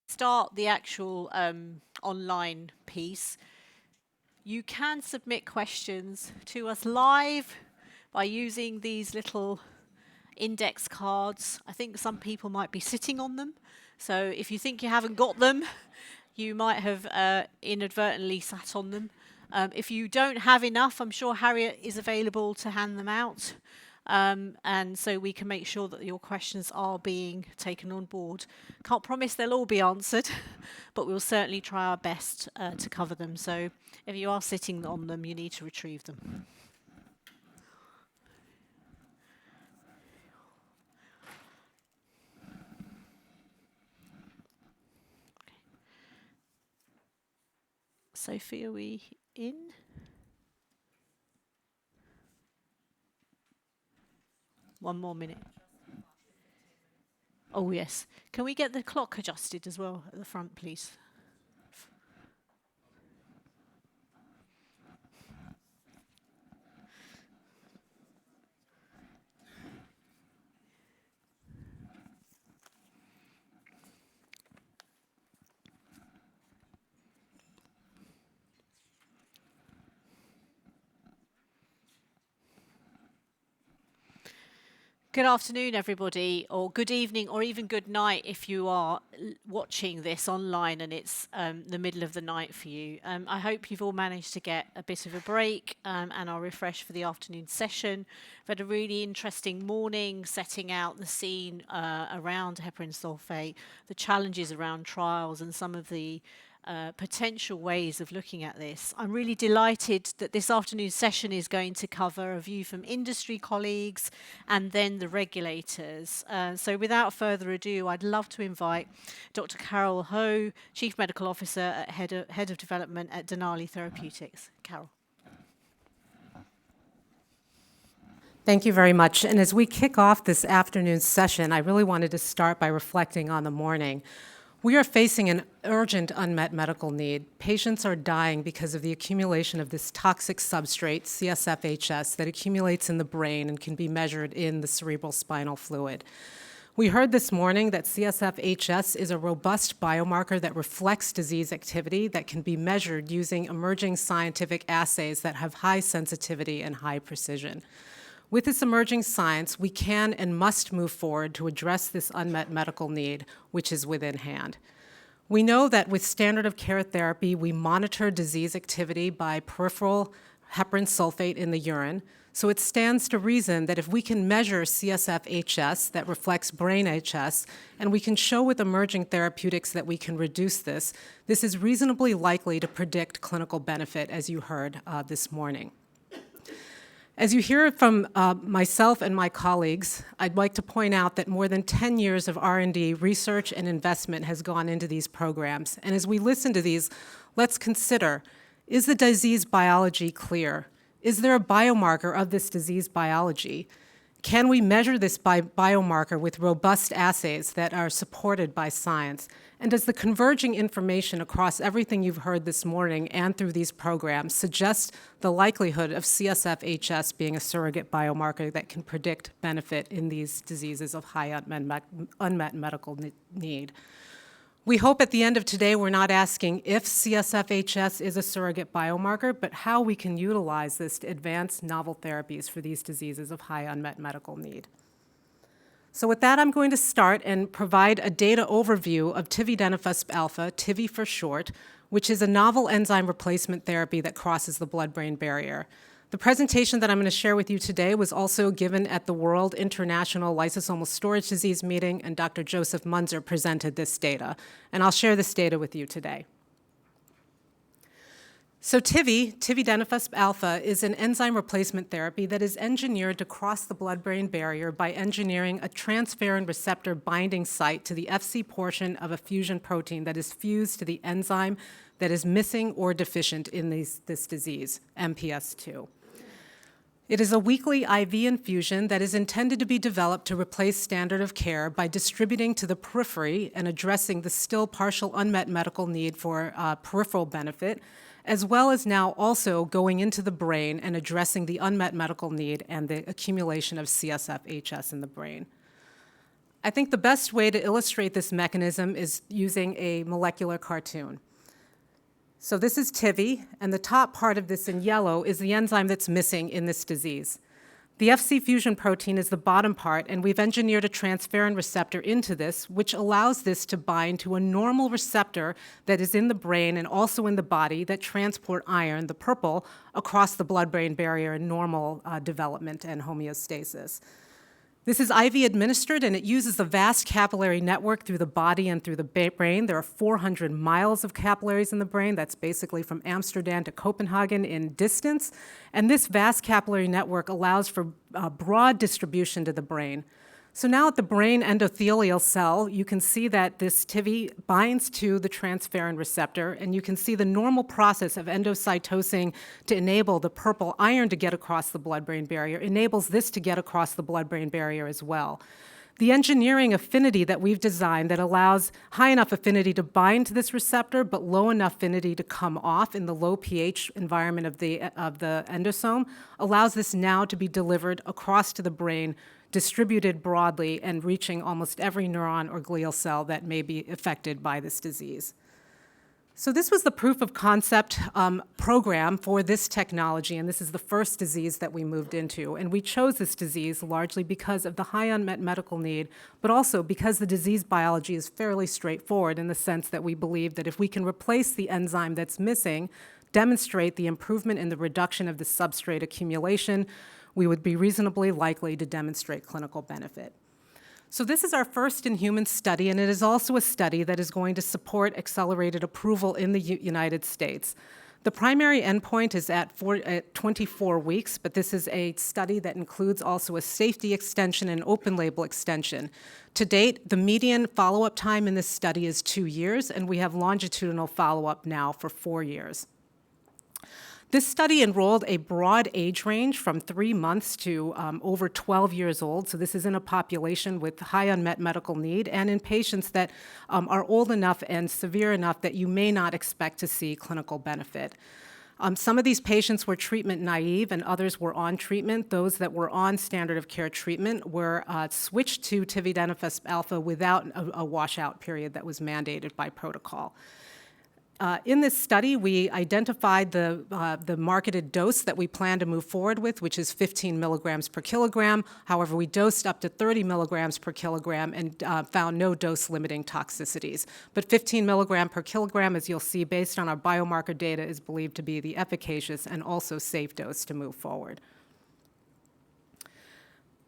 start the actual online piece, you can submit questions to us live by using these little index cards. I think some people might be sitting on them. So if you think you haven't got them, you might have inadvertently sat on them. If you don't have enough, I'm sure Harriet is available to hand them out. And so we can make sure that your questions are being taken on board. Can't promise they'll all be answered, but we'll certainly try our best to cover them. So if you are sitting on them, you need to retrieve them. Sophie, are we in? One more minute. Oh, yes. Can we get the clock adjusted as well at the front, please? Good afternoon, everybody, or good evening, or even good night if you are watching this online and it's the middle of the night for you. I hope you've all managed to get a bit of a break and are refreshed for the afternoon session. We've had a really interesting morning setting out the scene around heparan sulfate, the challenges around trials and some of the potential ways of looking at this. I'm really delighted that this afternoon's session is going to cover a view from industry colleagues and then the regulators. So without further ado, I'd love to invite Dr. Carole Ho, Chief Medical Officer at Head of Development at Denali Therapeutics. Carole. Thank you very much. And as we kick off this afternoon's session, I really wanted to start by reflecting on the morning. We are facing an urgent unmet medical need. Patients are dying because of the accumulation of this toxic substrate, CSF-HS, that accumulates in the brain and can be measured in the cerebrospinal fluid. We heard this morning that CSF-HS is a robust biomarker that reflects disease activity that can be measured using emerging scientific assays that have high sensitivity and high precision. With this emerging science, we can and must move forward to address this unmet medical need, which is within hand. We know that with standard of care therapy, we monitor disease activity by peripheral heparan sulfate in the urine. So it stands to reason that if we can measure CSF-HS that reflects brain HS, and we can show with emerging therapeutics that we can reduce this, this is reasonably likely to predict clinical benefit, as you heard this morning. As you hear from myself and my colleagues, I'd like to point out that more than 10 years of R&D research and investment has gone into these programs. And as we listen to these, let's consider, is the disease biology clear? Is there a biomarker of this disease biology? Can we measure this biomarker with robust assays that are supported by science? And does the converging information across everything you've heard this morning and through these programs suggest the likelihood of CSF-HS being a surrogate biomarker that can predict benefit in these diseases of high unmet medical need? We hope at the end of today we're not asking if CSF-HS is a surrogate biomarker, but how we can utilize this to advance novel therapies for these diseases of high unmet medical need. So with that, I'm going to start and provide a data overview of Tividenofusp alfa, Tivi for short, which is a novel enzyme replacement therapy that crosses the blood-brain barrier. The presentation that I'm going to share with you today was also given at the World International Lysosomal Storage Disease meeting, and Dr. Joseph Munzer presented this data. And I'll share this data with you today. So Tividenofusp alfa, is an enzyme replacement therapy that is engineered to cross the blood-brain barrier by engineering a transferrin receptor binding site to the Fc portion of a fusion protein that is fused to the enzyme that is missing or deficient in this disease, MPS II. It is a weekly IV infusion that is intended to be developed to replace standard of care by distributing to the periphery and addressing the still partial unmet medical need for peripheral benefit, as well as now also going into the brain and addressing the unmet medical need and the accumulation of CSF-HS in the brain. I think the best way to illustrate this mechanism is using a molecular cartoon. So this is TIVI, and the top part of this in yellow is the enzyme that's missing in this disease. The Fc fusion protein is the bottom part, and we've engineered a transferrin receptor into this, which allows this to bind to a normal receptor that is in the brain and also in the body that transport iron, the purple, across the blood-brain barrier in normal development and homeostasis. This is IV administered, and it uses a vast capillary network through the body and through the brain. There are 400 miles of capillaries in the brain. That's basically from Amsterdam to Copenhagen in distance. And this vast capillary network allows for broad distribution to the brain. So now at the brain endothelial cell, you can see that this TIVI binds to the transferrin receptor, and you can see the normal process of endocytosing to enable the purple iron to get across the blood-brain barrier, enables this to get across the blood-brain barrier as well. The engineering affinity that we've designed that allows high enough affinity to bind to this receptor, but low enough affinity to come off in the low pH environment of the endosome, allows this now to be delivered across to the brain, distributed broadly and reaching almost every neuron or glial cell that may be affected by this disease. So this was the proof of concept program for this technology, and this is the first disease that we moved into. And we chose this disease largely because of the high unmet medical need, but also because the disease biology is fairly straightforward in the sense that we believe that if we can replace the enzyme that's missing, demonstrate the improvement in the reduction of the substrate accumulation, we would be reasonably likely to demonstrate clinical benefit. So this is our first in-human study, and it is also a study that is going to support accelerated approval in the United States. The primary endpoint is at 24 weeks, but this is a study that includes also a safety extension and open label extension. To date, the median follow-up time in this study is 2 years, and we have longitudinal follow-up now for 4 years. This study enrolled a broad age range from 3 months to over 12 years old. So this is in a population with high unmet medical need and in patients that are old enough and severe enough that you may not expect to see clinical benefit. Some of these patients were treatment naive and others were on treatment. Those that were on standard of care treatment were switched to Tividenofusp alfa without a washout period that was mandated by protocol. In this study, we identified the marketed dose that we plan to move forward with, which is 15 milligrams per kilogram. However, we dosed up to 30 milligrams per kilogram and found no dose-limiting toxicities. But 15 milligram per kilogram, as you'll see, based on our biomarker data, is believed to be the efficacious and also safe dose to move forward.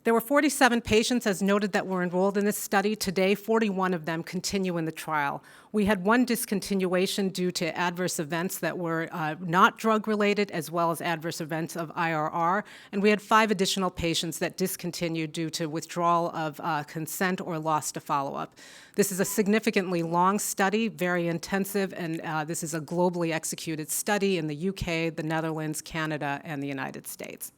There were 47 patients, as noted, that were enrolled in this study. Today, 41 of them continue in the trial. We had one discontinuation due to adverse events that were not drug-related, as well as adverse events of IRR, and we had 5 additional patients that discontinued due to withdrawal of consent or loss to follow-up. This is a significantly long study, very intensive, and this is a globally executed study in the UK, the Netherlands, Canada, and the United States.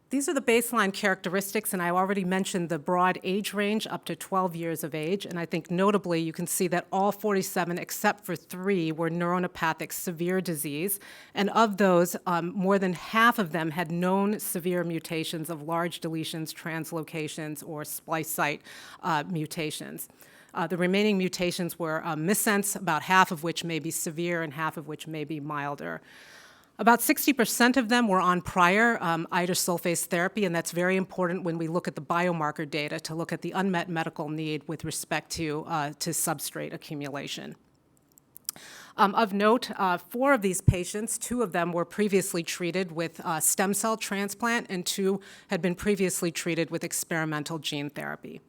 These are the baseline characteristics, and I already mentioned the broad age range up to 12 years of age, and I think notably you can see that all 47 except for 3 were neuronopathic severe disease, and of those, more than half of them had known severe mutations of large deletions, translocations, or splice site mutations. The remaining mutations were missense, about half of which may be severe and half of which may be milder. About 60% of them were on prior idursulfase therapy, and that's very important when we look at the biomarker data to look at the unmet medical need with respect to substrate accumulation. Of note, 4 of these patients, 2 of them were previously treated with stem cell transplant, and 2 had been previously treated with experimental gene therapy.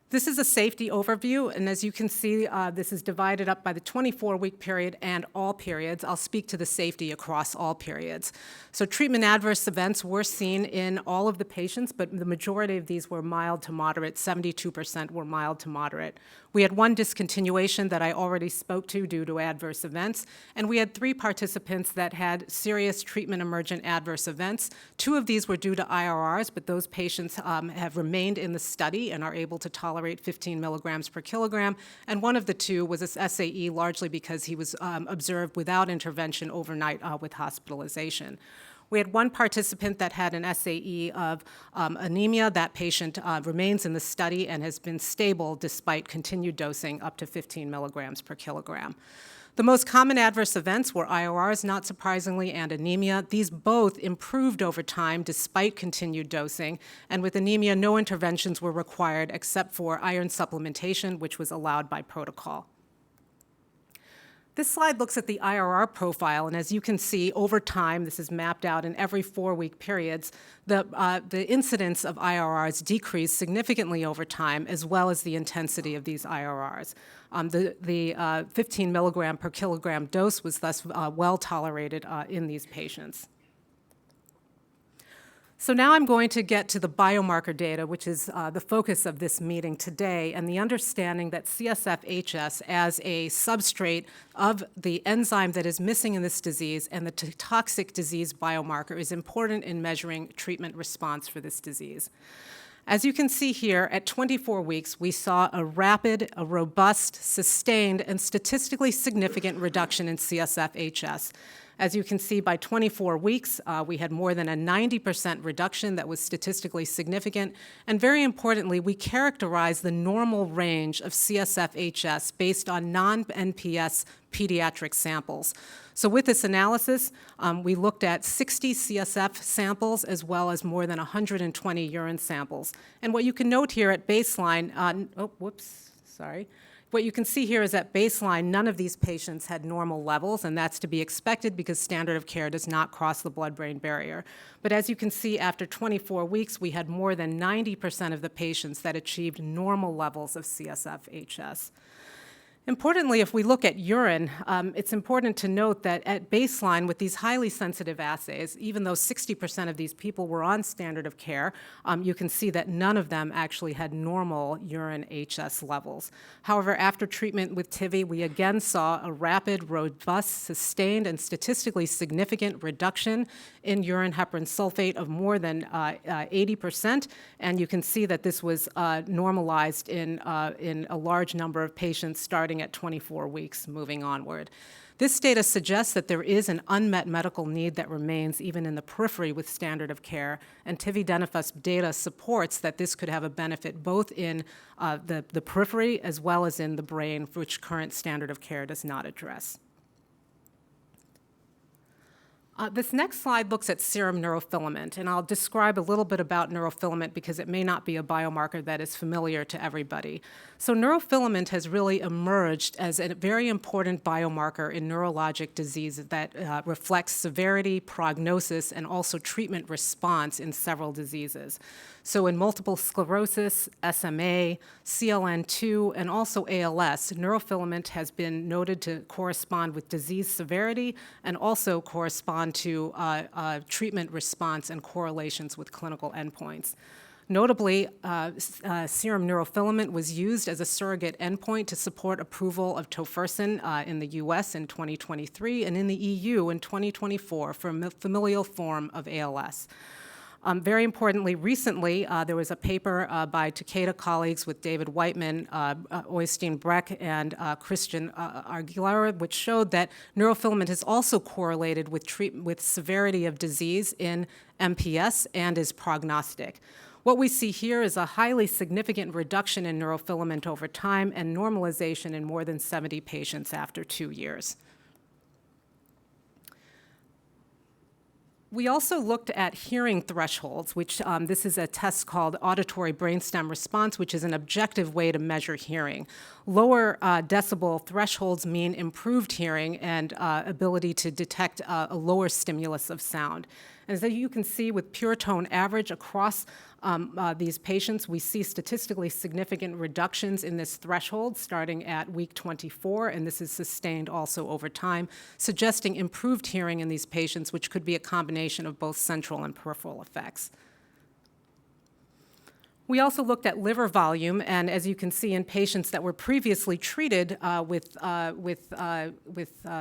This is a safety overview, and as you can see, this is divided up by the 24-week period and all periods. I'll speak to the safety across all periods. So treatment adverse events were seen in all of the patients, but the majority of these were mild to moderate. 72% were mild to moderate. We had 1 discontinuation that I already spoke to due to adverse events, and we had 3 participants that had serious treatment-emergent adverse events. 2 of these were due to IRRs, but those patients have remained in the study and are able to tolerate 15 milligrams per kilogram, and 1 of the 2 was a SAE largely because he was observed without intervention overnight with hospitalization. We had one participant that had an SAE of anemia. That patient remains in the study and has been stable despite continued dosing up to 15 milligrams per kilogram. The most common adverse events were IRRs, not surprisingly, and anemia. These both improved over time despite continued dosing, and with anemia, no interventions were required except for iron supplementation, which was allowed by protocol. This slide looks at the IRR profile, and as you can see, over time, this is mapped out in every 4-week periods, the incidence of IRRs decreased significantly over time, as well as the intensity of these IRRs. The 15 milligram per kilogram dose was thus well tolerated in these patients. So now I'm going to get to the biomarker data, which is the focus of this meeting today, and the understanding that CSF-HS as a substrate of the enzyme that is missing in this disease and the toxic disease biomarker is important in measuring treatment response for this disease. As you can see here, at 24 weeks, we saw a rapid, a robust, sustained, and statistically significant reduction in CSF-HS. As you can see, by 24 weeks, we had more than a 90% reduction that was statistically significant. And very importantly, we characterized the normal range of CSF-HS based on non-MPS pediatric samples. So with this analysis, we looked at 60 CSF samples as well as more than 120 urine samples. And what you can note here at baseline, what you can see here is at baseline, none of these patients had normal levels, and that's to be expected because standard of care does not cross the blood-brain barrier. But as you can see, after 24 weeks, we had more than 90% of the patients that achieved normal levels of CSF-HS. Importantly, if we look at urine, it's important to note that at baseline with these highly sensitive assays, even though 60% of these people were on standard of care, you can see that none of them actually had normal urine HS levels. However, after treatment with Tivi, we again saw a rapid, robust, sustained, and statistically significant reduction in urine heparan sulfate of more than 80%, and you can see that this was normalized in a large number of patients starting at 24 weeks moving onward. This data suggests that there is an unmet medical need that remains even in the periphery with standard of care, and Tividenofusp data supports that this could have a benefit both in the periphery as well as in the brain, which current standard of care does not address. This next slide looks at serum neurofilament, and I'll describe a little bit about neurofilament because it may not be a biomarker that is familiar to everybody. So neurofilament has really emerged as a very important biomarker in neurologic disease that reflects severity, prognosis, and also treatment response in several diseases. So in multiple sclerosis, SMA, CLN2, and also ALS, neurofilament has been noted to correspond with disease severity and also correspond to treatment response and correlations with clinical endpoints. Notably, serum neurofilament was used as a surrogate endpoint to support approval of tofersen in the US in 2023 and in the EU in 2024 for a familial form of ALS. Very importantly, recently, there was a paper by Takeda colleagues with David Whiteman, Oystein Breck, and Christian Aguilera, which showed that neurofilament is also correlated with severity of disease in MPS and is prognostic. What we see here is a highly significant reduction in neurofilament over time and normalization in more than 70 patients after 2 years. We also looked at hearing thresholds, which this is a test called auditory brainstem response, which is an objective way to measure hearing. Lower decibel thresholds mean improved hearing and ability to detect a lower stimulus of sound. As you can see with pure tone average across these patients, we see statistically significant reductions in this threshold starting at week 24, and this is sustained also over time, suggesting improved hearing in these patients, which could be a combination of both central and peripheral effects. We also looked at liver volume, and as you can see in patients that were previously treated with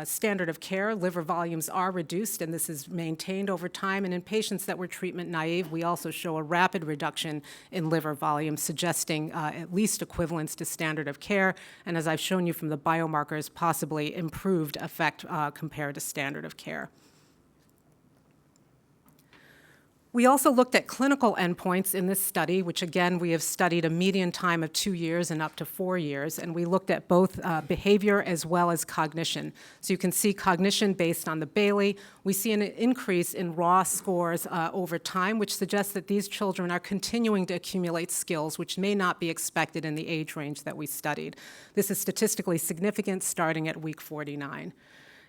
standard of care, liver volumes are reduced, and this is maintained over time. And in patients that were treatment naive, we also show a rapid reduction in liver volume, suggesting at least equivalence to standard of care, and as I've shown you from the biomarkers, possibly improved effect compared to standard of care. We also looked at clinical endpoints in this study, which again, we have studied a median time of 2 years and up to 4 years, and we looked at both behavior as well as cognition. So you can see cognition based on the Bailey. We see an increase in raw scores over time, which suggests that these children are continuing to accumulate skills, which may not be expected in the age range that we studied. This is statistically significant starting at week 49.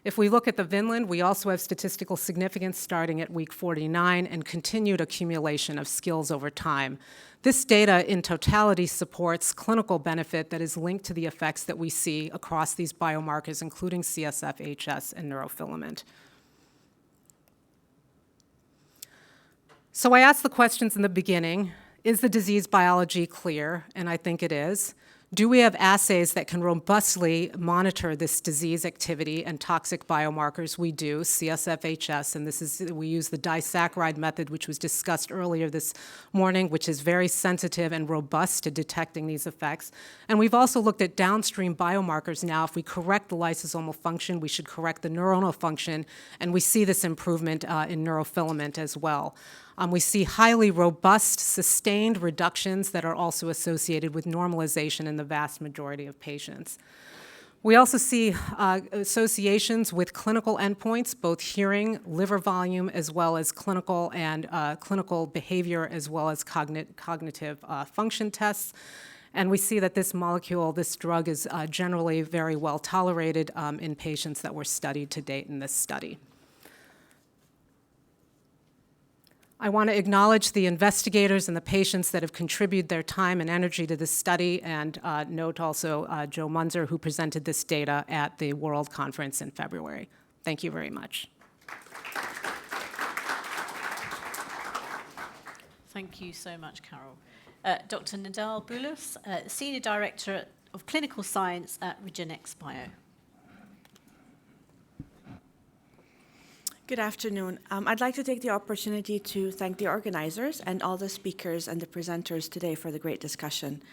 If we look at the Vineland, we also have statistical significance starting at week 49 and continued accumulation of skills over time. This data in totality supports clinical benefit that is linked to the effects that we see across these biomarkers, including CSF, HS, and neurofilament. So I asked the questions in the beginning, is the disease biology clear? And I think it is. Do we have assays that can robustly monitor this disease activity and toxic biomarkers? We do, CSF, HS, and we use the disaccharide method, which was discussed earlier this morning, which is very sensitive and robust to detecting these effects. And we've also looked at downstream biomarkers now. If we correct the lysosomal function, we should correct the neuronal function, and we see this improvement in neurofilament as well. We see highly robust, sustained reductions that are also associated with normalization in the vast majority of patients. We also see associations with clinical endpoints, both hearing, liver volume, as well as clinical and clinical behavior, as well as cognitive function tests. And we see that this molecule, this drug, is generally very well tolerated in patients that were studied to date in this study. I want to acknowledge the investigators and the patients that have contributed their time and energy to this study, and note also Joe Munzer, who presented this data at the World Conference in February. Thank you very much. Thank you so much, Carole. Dr. Nidal Boulos, Senior Director of Clinical Science at REGIstrational. Good afternoon. I'd like to take the opportunity to thank the organizers and all the speakers and the presenters today for the great discussion.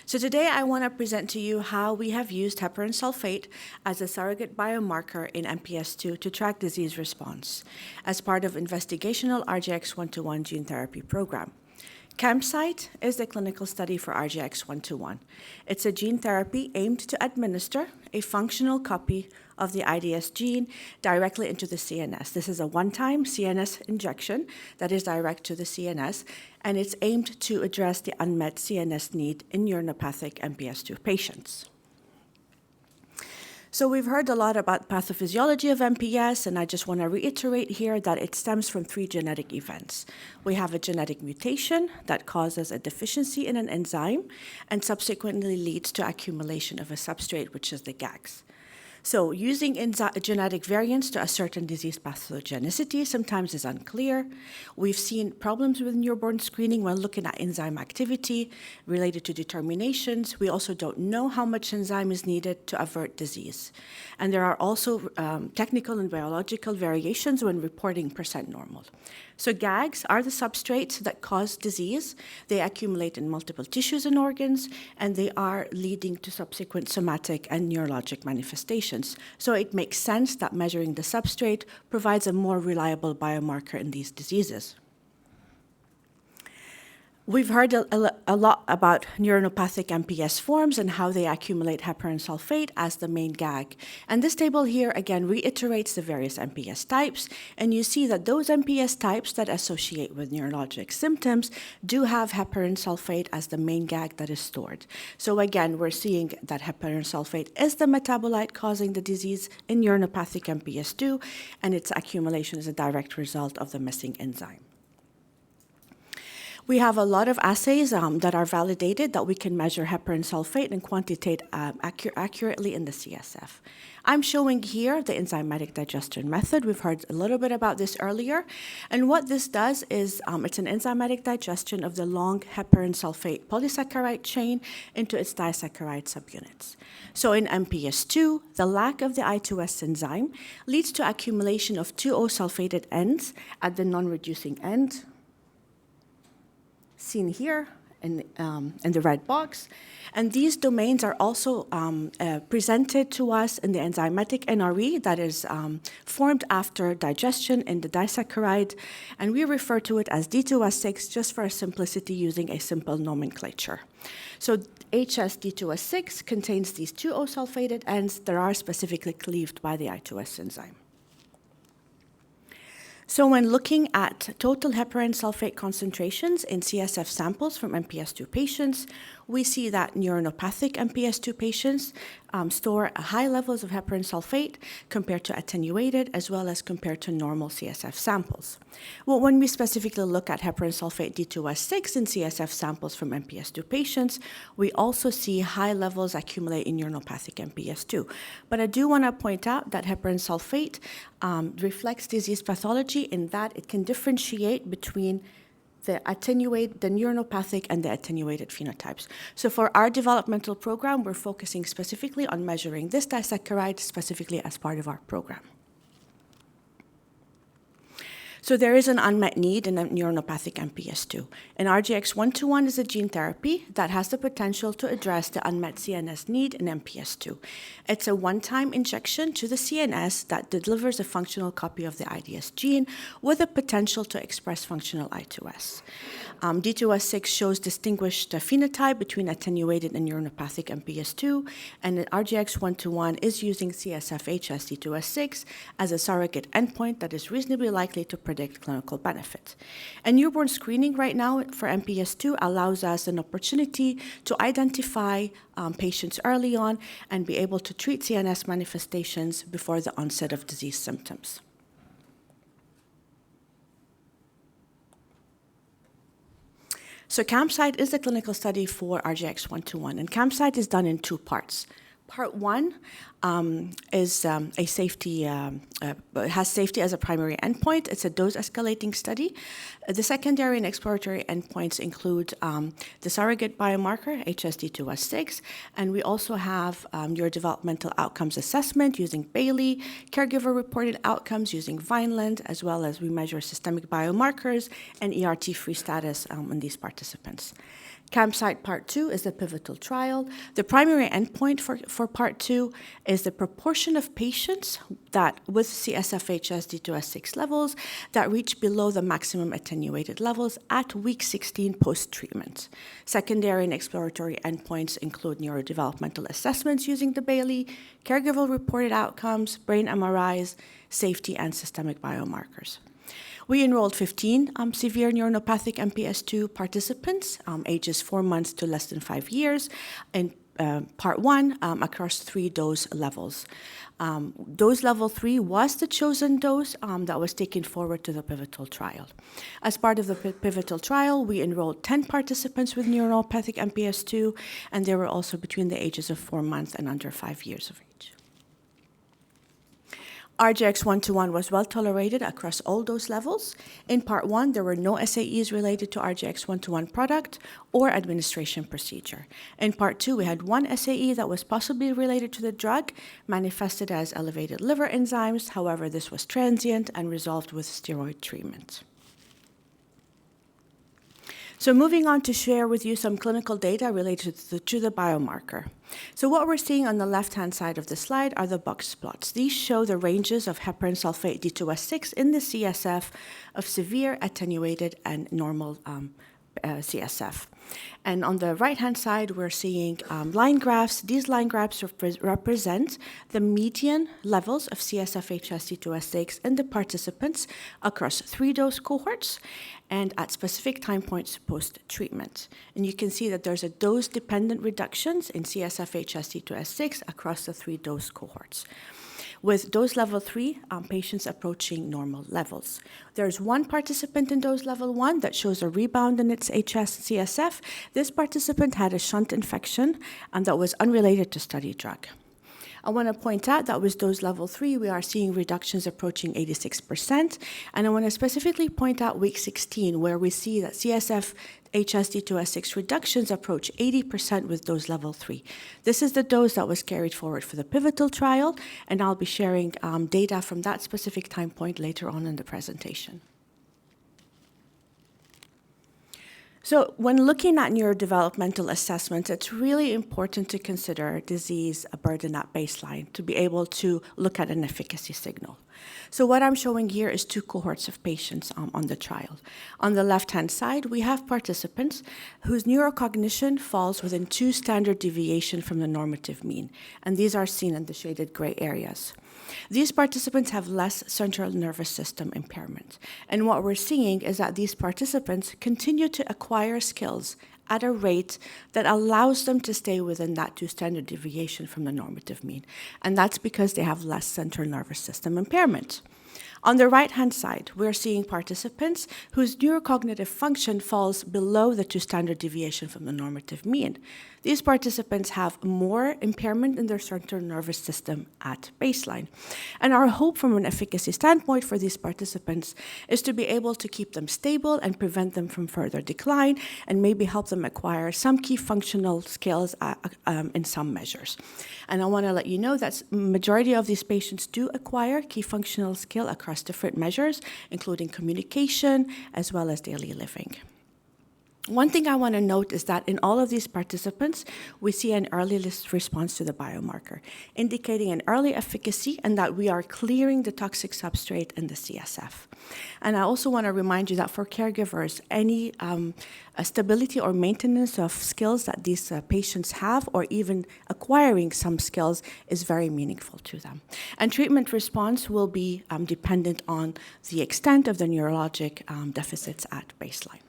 So today I want to present to you how we have used heparan sulfate as a surrogate biomarker in MPS II to track disease response as part of investigational RGX-121 gene therapy program. CAMPSIITE is the clinical study for RGX-121. It's a gene therapy aimed to administer a functional copy of the IDS gene directly into the CNS. This is a one-time CNS injection that is direct to the CNS, and it's aimed to address the unmet CNS need in neuronopathic MPS II patients. So we've heard a lot about pathophysiology of MPS, and I just want to reiterate here that it stems from 3 genetic events. We have a genetic mutation that causes a deficiency in an enzyme and subsequently leads to accumulation of a substrate, which is the GAGs. So using genetic variants to ascertain disease pathogenicity sometimes is unclear. We've seen problems with newborn screening when looking at enzyme activity related to determinations. We also don't know how much enzyme is needed to avert disease. And there are also technical and biological variations when reporting % normal. So GAGs are the substrates that cause disease. They accumulate in multiple tissues and organs, and they are leading to subsequent somatic and neurologic manifestations. So it makes sense that measuring the substrate provides a more reliable biomarker in these diseases. We've heard a lot about neuronopathic MPS forms and how they accumulate heparan sulfate as the main GAG. And this table here, again, reiterates the various MPS types. And you see that those MPS types that associate with neurologic symptoms do have heparan sulfate as the main GAG that is stored. So again, we're seeing that heparan sulfate is the metabolite causing the disease in neuronopathic MPS II, and its accumulation is a direct result of the missing enzyme. We have a lot of assays that are validated that we can measure heparan sulfate and quantitate accurately in the CSF. I'm showing here the enzymatic digestion method. We've heard a little bit about this earlier. And what this does is it's an enzymatic digestion of the long heparan sulfate polysaccharide chain into its disaccharide subunits. So in MPS II, the lack of the I2S enzyme leads to accumulation of 2O-sulfated ends at the non-reducing end, seen here, in the red box. And these domains are also presented to us in the enzymatic NRE that is formed after digestion in the disaccharide, and we refer to it as D2S6 just for simplicity using a simple nomenclature. So HS-D2S6 contains these two O-sulfated ends that are specifically cleaved by the I2S enzyme. So when looking at total heparan sulfate concentrations in CSF samples from MPS II patients, we see that neuronopathic MPS II patients store high levels of heparan sulfate compared to attenuated as well as compared to normal CSF samples. Well, when we specifically look at heparan sulfate D2S6 in CSF samples from MPS II patients, we also see high levels accumulate in neuronopathic MPS II. But I do want to point out that heparan sulfate reflects disease pathology in that it can differentiate between the neuronopathic and the attenuated phenotypes. So for our developmental program, we're focusing specifically on measuring this disaccharide specifically as part of our program. So there is an unmet need in neuronopathic MPS II. And RGX-121 is a gene therapy that has the potential to address the unmet CNS need in MPS II. It's a one-time injection to the CNS that delivers a functional copy of the IDS gene with the potential to express functional I2S. D2S6 shows distinguished phenotype between attenuated and neuronopathic MPS II, and RGX-121 is using CSF HS-D2S6 as a surrogate endpoint that is reasonably likely to predict clinical benefit. And newborn screening right now for MPS II allows us an opportunity to identify patients early on and be able to treat CNS manifestations before the onset of disease symptoms. So CAMPSIITE is a clinical study for RGX-121, and CAMPSIITE is done in two parts. Part one is a safety, has safety as a primary endpoint. It's a dose-escalating study. The secondary and exploratory endpoints include the surrogate biomarker, HS-D2S6, and we also have neurodevelopmental outcomes assessment using Bailey, caregiver-reported outcomes using Vineland, as well as we measure systemic biomarkers and ERT-free status in these participants. CAMPSIITE Part 2 is the pivotal trial. The primary endpoint for Part 2 is the proportion of patients that with CSF HS-D2S6 levels that reach below the maximum attenuated levels at week 16 post-treatment. Secondary and exploratory endpoints include neurodevelopmental assessments using the Bailey, caregiver-reported outcomes, brain MRIs, safety, and systemic biomarkers. We enrolled 15 severe neuronopathic MPS II participants, ages 4 months to less than 5 years, in Part 1 across 3 dose levels. Dose level 3 was the chosen dose that was taken forward to the pivotal trial. As part of the pivotal trial, we enrolled 10 participants with neuronopathic MPS II, and they were also between the ages of 4 months and under 5 years of age. RGX-121 was well tolerated across all dose levels. In Part 1, there were no SAEs related to RGX-121 product or administration procedure. In Part 2, we had 1 SAE that was possibly related to the drug, manifested as elevated liver enzymes. However, this was transient and resolved with steroid treatment. So moving on to share with you some clinical data related to the biomarker. So what we're seeing on the left-hand side of the slide are the box plots. These show the ranges of heparan sulfate D2S6 in the CSF of severe, attenuated, and normal CSF. And on the right-hand side, we're seeing line graphs. These line graphs represent the median levels of CSF HS-D2S6 in the participants across 3 dose cohorts and at specific time points post-treatment. And you can see that there's a dose-dependent reductions in CSF HS-D2S6 across the 3 dose cohorts, with dose level 3 patients approaching normal levels. There's 1 participant in dose level 1 that shows a rebound in its HS-CSF. This participant had a shunt infection and that was unrelated to study drug. I want to point out that with dose level 3, we are seeing reductions approaching 86%. And I want to specifically point out week 16, where we see that CSF HS-D2S6 reductions approach 80% with dose level 3. This is the dose that was carried forward for the pivotal trial, and I'll be sharing data from that specific time point later on in the presentation. So when looking at neurodevelopmental assessments, it's really important to consider disease burden at baseline to be able to look at an efficacy signal. So what I'm showing here is two cohorts of patients on the trial. On the left-hand side, we have participants whose neurocognition falls within 2 standard deviation from the normative mean, and these are seen in the shaded gray areas. These participants have less central nervous system impairment. And what we're seeing is that these participants continue to acquire skills at a rate that allows them to stay within that 2 standard deviation from the normative mean. And that's because they have less central nervous system impairment. On the right-hand side, we're seeing participants whose neurocognitive function falls below the 2 standard deviation from the normative mean. These participants have more impairment in their central nervous system at baseline. And our hope from an efficacy standpoint for these participants is to be able to keep them stable and prevent them from further decline, and maybe help them acquire some key functional skills in some measures. And I want to let you know that majority of these patients do acquire key functional skill across different measures, including communication as well as daily living. One thing I want to note is that in all of these participants, we see an early response to the biomarker, indicating an early efficacy and that we are clearing the toxic substrate in the CSF. And I also want to remind you that for caregivers, any stability or maintenance of skills that these patients have, or even acquiring some skills, is very meaningful to them. And treatment response will be dependent on the extent of the neurologic deficits at baseline.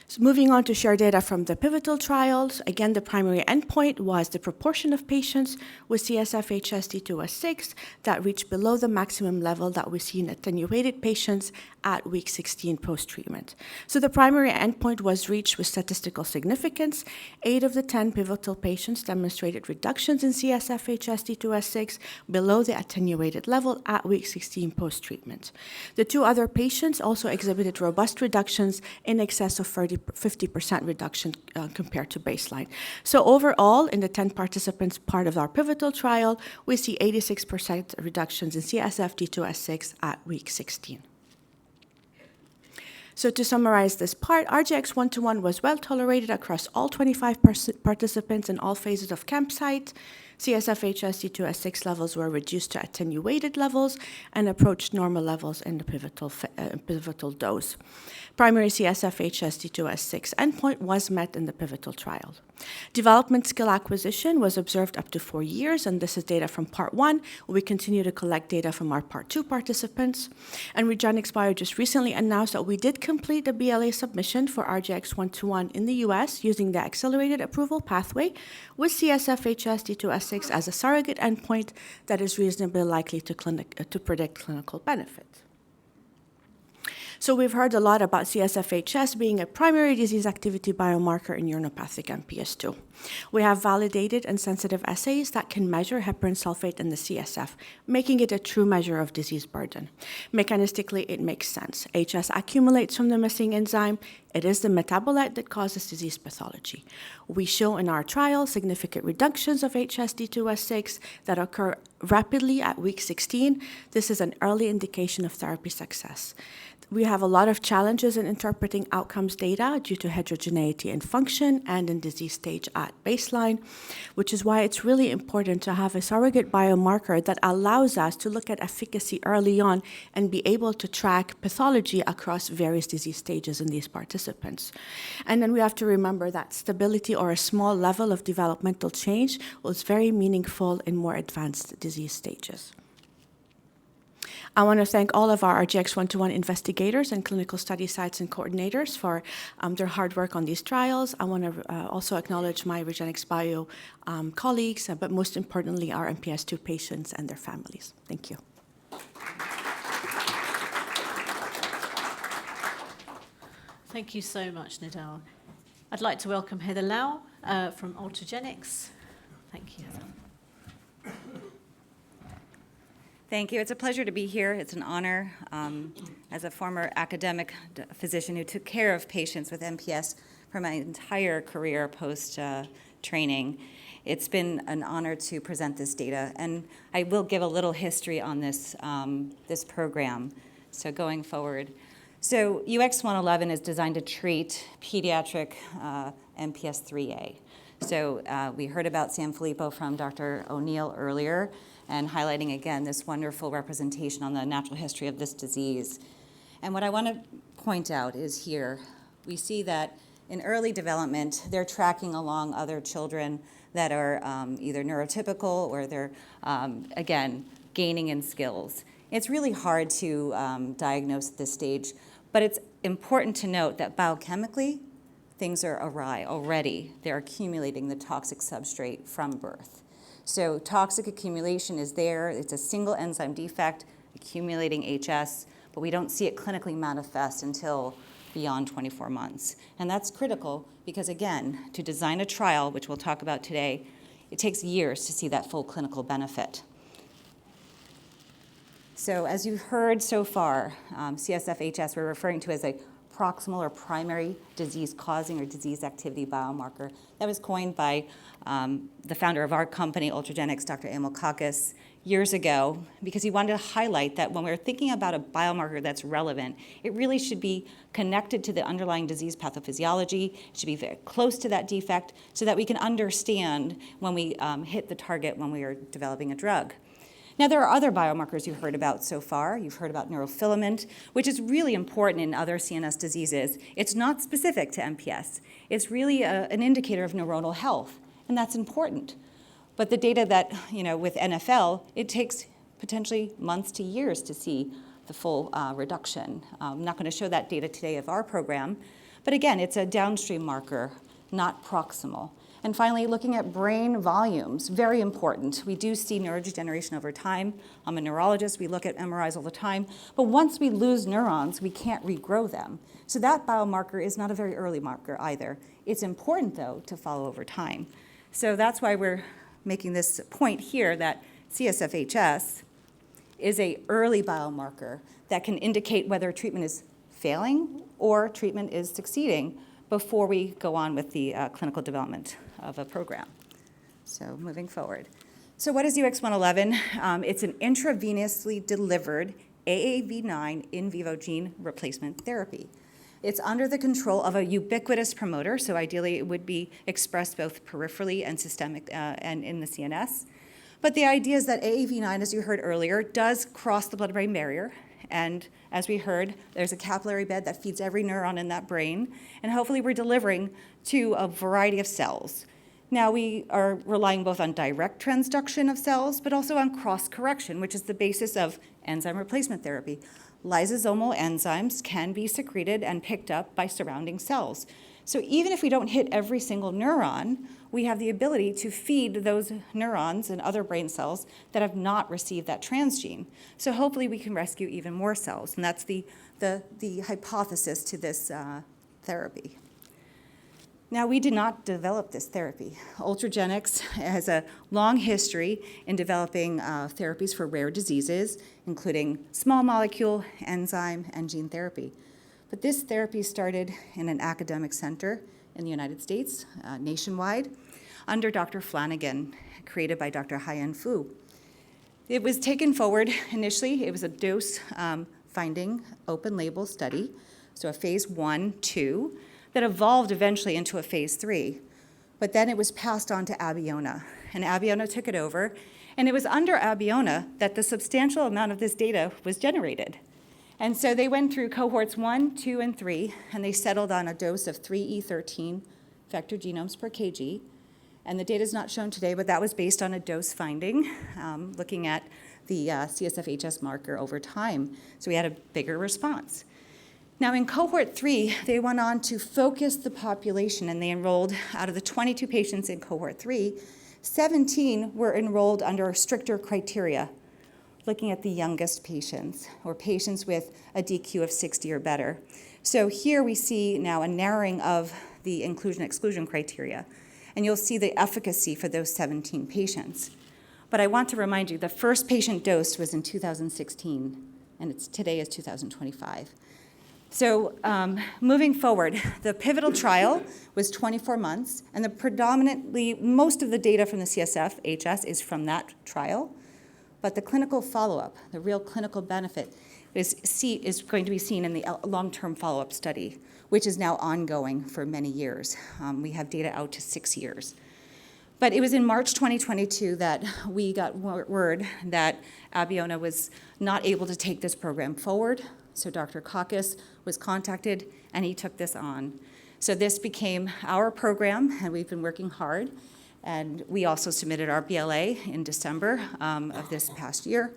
So moving on to share data from the pivotal trials, again, the primary endpoint was the proportion of patients with CSF HSD2A6 that reached below the maximum level that we see in attenuated patients at week 16 post-treatment. So the primary endpoint was reached with statistical significance. 8 of the 10 pivotal patients demonstrated reductions in CSF HSD2A6 below the attenuated level at week 16 post-treatment. The 2 other patients also exhibited robust reductions in excess of 50% reduction compared to baseline. So overall, in the 10 participants part of our pivotal trial, we see 86% reductions in CSF D2S6 at week 16. So to summarize this part, RGX-121 was well tolerated across all 25 participants in all phases of CAMPSIITE. CSF HSD2A6 levels were reduced to attenuated levels and approached normal levels in the pivotal dose. Primary CSF HSD2A6 endpoint was met in the pivotal trial. Development skill acquisition was observed up to 4 years, and this is data from Part 1. We continue to collect data from our Part 2 participants. And REGENXBIO just recently announced that we did complete the BLA submission for RGX-121 in the US using the accelerated approval pathway with CSF HSD2A6 as a surrogate endpoint that is reasonably likely to predict clinical benefit. So we've heard a lot about CSF-HS being a primary disease activity biomarker in neuronopathic MPS II. We have validated and sensitive assays that can measure heparan sulfate in the CSF, making it a true measure of disease burden. Mechanistically, it makes sense. HS accumulates from the missing enzyme. It is the metabolite that causes disease pathology. We show in our trial significant reductions of HSD2A6 that occur rapidly at week 16. This is an early indication of therapy success. We have a lot of challenges in interpreting outcomes data due to heterogeneity in function and in disease stage at baseline, which is why it's really important to have a surrogate biomarker that allows us to look at efficacy early on and be able to track pathology across various disease stages in these participants. And then we have to remember that stability or a small level of developmental change was very meaningful in more advanced disease stages. I want to thank all of our RGX-121 investigators and clinical study sites and coordinators for their hard work on these trials. I want to also acknowledge my REGENXBIO colleagues, but most importantly, our MPS II patients and their families. Thank you. Thank you so much, Nidal. I'd like to welcome Heather Lau from Ultragenyx. Thank you, Heather. Thank you. It's a pleasure to be here. It's an honor. As a former academic physician who took care of patients with MPS for my entire career post-training, it's been an honor to present this data. And I will give a little history on this, this program. So going forward. So UX111 is designed to treat pediatric MPS IIIA. So we heard about Sanfilippo from Dr. O'Neill earlier, and highlighting again this wonderful representation on the natural history of this disease. And what I want to point out is here, we see that in early development, they're tracking along other children that are either neurotypical or they're, again, gaining in skills. It's really hard to diagnose at this stage, but it's important to note that biochemically, things are awry already. They're accumulating the toxic substrate from birth. So toxic accumulation is there. It's a single enzyme defect accumulating HS, but we don't see it clinically manifest until beyond 24 months. And that's critical because, again, to design a trial, which we'll talk about today, it takes years to see that full clinical benefit. So as you've heard so far, CSF-HS we're referring to as a proximal or primary disease-causing or disease activity biomarker. That was coined by the founder of our company, Ultragenyx, Dr. Emil Kakkis, years ago, because he wanted to highlight that when we're thinking about a biomarker that's relevant, it really should be connected to the underlying disease pathophysiology. It should be very close to that defect so that we can understand when we hit the target when we are developing a drug. Now, there are other biomarkers you've heard about so far. You've heard about neurofilament, which is really important in other CNS diseases. It's not specific to MPS. It's really an indicator of neuronal health, and that's important. But the data that, with NFL, it takes potentially months to years to see the full reduction. I'm not going to show that data today of our program, but again, it's a downstream marker, not proximal. And finally, looking at brain volumes, very important. We do see neurodegeneration over time. I'm a neurologist, we look at MRIs all the time, but once we lose neurons, we can't regrow them. So that biomarker is not a very early marker either. It's important, though, to follow over time. So that's why we're making this point here that CSF-HS is an early biomarker that can indicate whether treatment is failing or treatment is succeeding before we go on with the clinical development of a program. So moving forward. So what is UX111? It's an intravenously delivered AAV9 in vivo gene replacement therapy. It's under the control of a ubiquitous promoter, so ideally it would be expressed both peripherally and systemic and in the CNS. But the idea is that AAV9, as you heard earlier, does cross the blood-brain barrier. And as we heard, there's a capillary bed that feeds every neuron in that brain. And hopefully we're delivering to a variety of cells. Now we are relying both on direct transduction of cells, but also on cross-correction, which is the basis of enzyme replacement therapy. Lysosomal enzymes can be secreted and picked up by surrounding cells. So even if we don't hit every single neuron, we have the ability to feed those neurons and other brain cells that have not received that transgene. So hopefully we can rescue even more cells, and that's the hypothesis to this therapy. Now, we did not develop this therapy. Ultragenyx has a long history in developing therapies for rare diseases, including small molecule, enzyme, and gene therapy. But this therapy started in an academic center in the United States, nationwide, under Dr. Flanagan, created by Dr. Haiyan Fu. It was taken forward initially. It was a dose-finding open-label study, so a phase 1/2, that evolved eventually into a phase 3. But then it was passed on to Abeona, and Abeona took it over, and it was under Abeona that the substantial amount of this data was generated. And so they went through cohorts 1, 2, and 3, and they settled on a dose of 3E13 vector genomes per kg. And the data is not shown today, but that was based on a dose finding, looking at the CSF-HS marker over time. So we had a bigger response. Now in cohort 3, they went on to focus the population, and they enrolled, out of the 22 patients in cohort 3, 17 were enrolled under stricter criteria, looking at the youngest patients, or patients with a DQ of 60 or better. So here we see now a narrowing of the inclusion-exclusion criteria, and you'll see the efficacy for those 17 patients. But I want to remind you, the first patient dosed was in 2016, and today is 2025. So moving forward, the pivotal trial was 24 months, and most of the data from the CSF-HS is from that trial. But the clinical follow-up, the real clinical benefit, is going to be seen in the long-term follow-up study, which is now ongoing for many years. We have data out to 6 years. But it was in March 2022 that we got word that Abeona was not able to take this program forward. So Dr. Kakis was contacted, and he took this on. So this became our program, and we've been working hard. And we also submitted our BLA in December of this past year.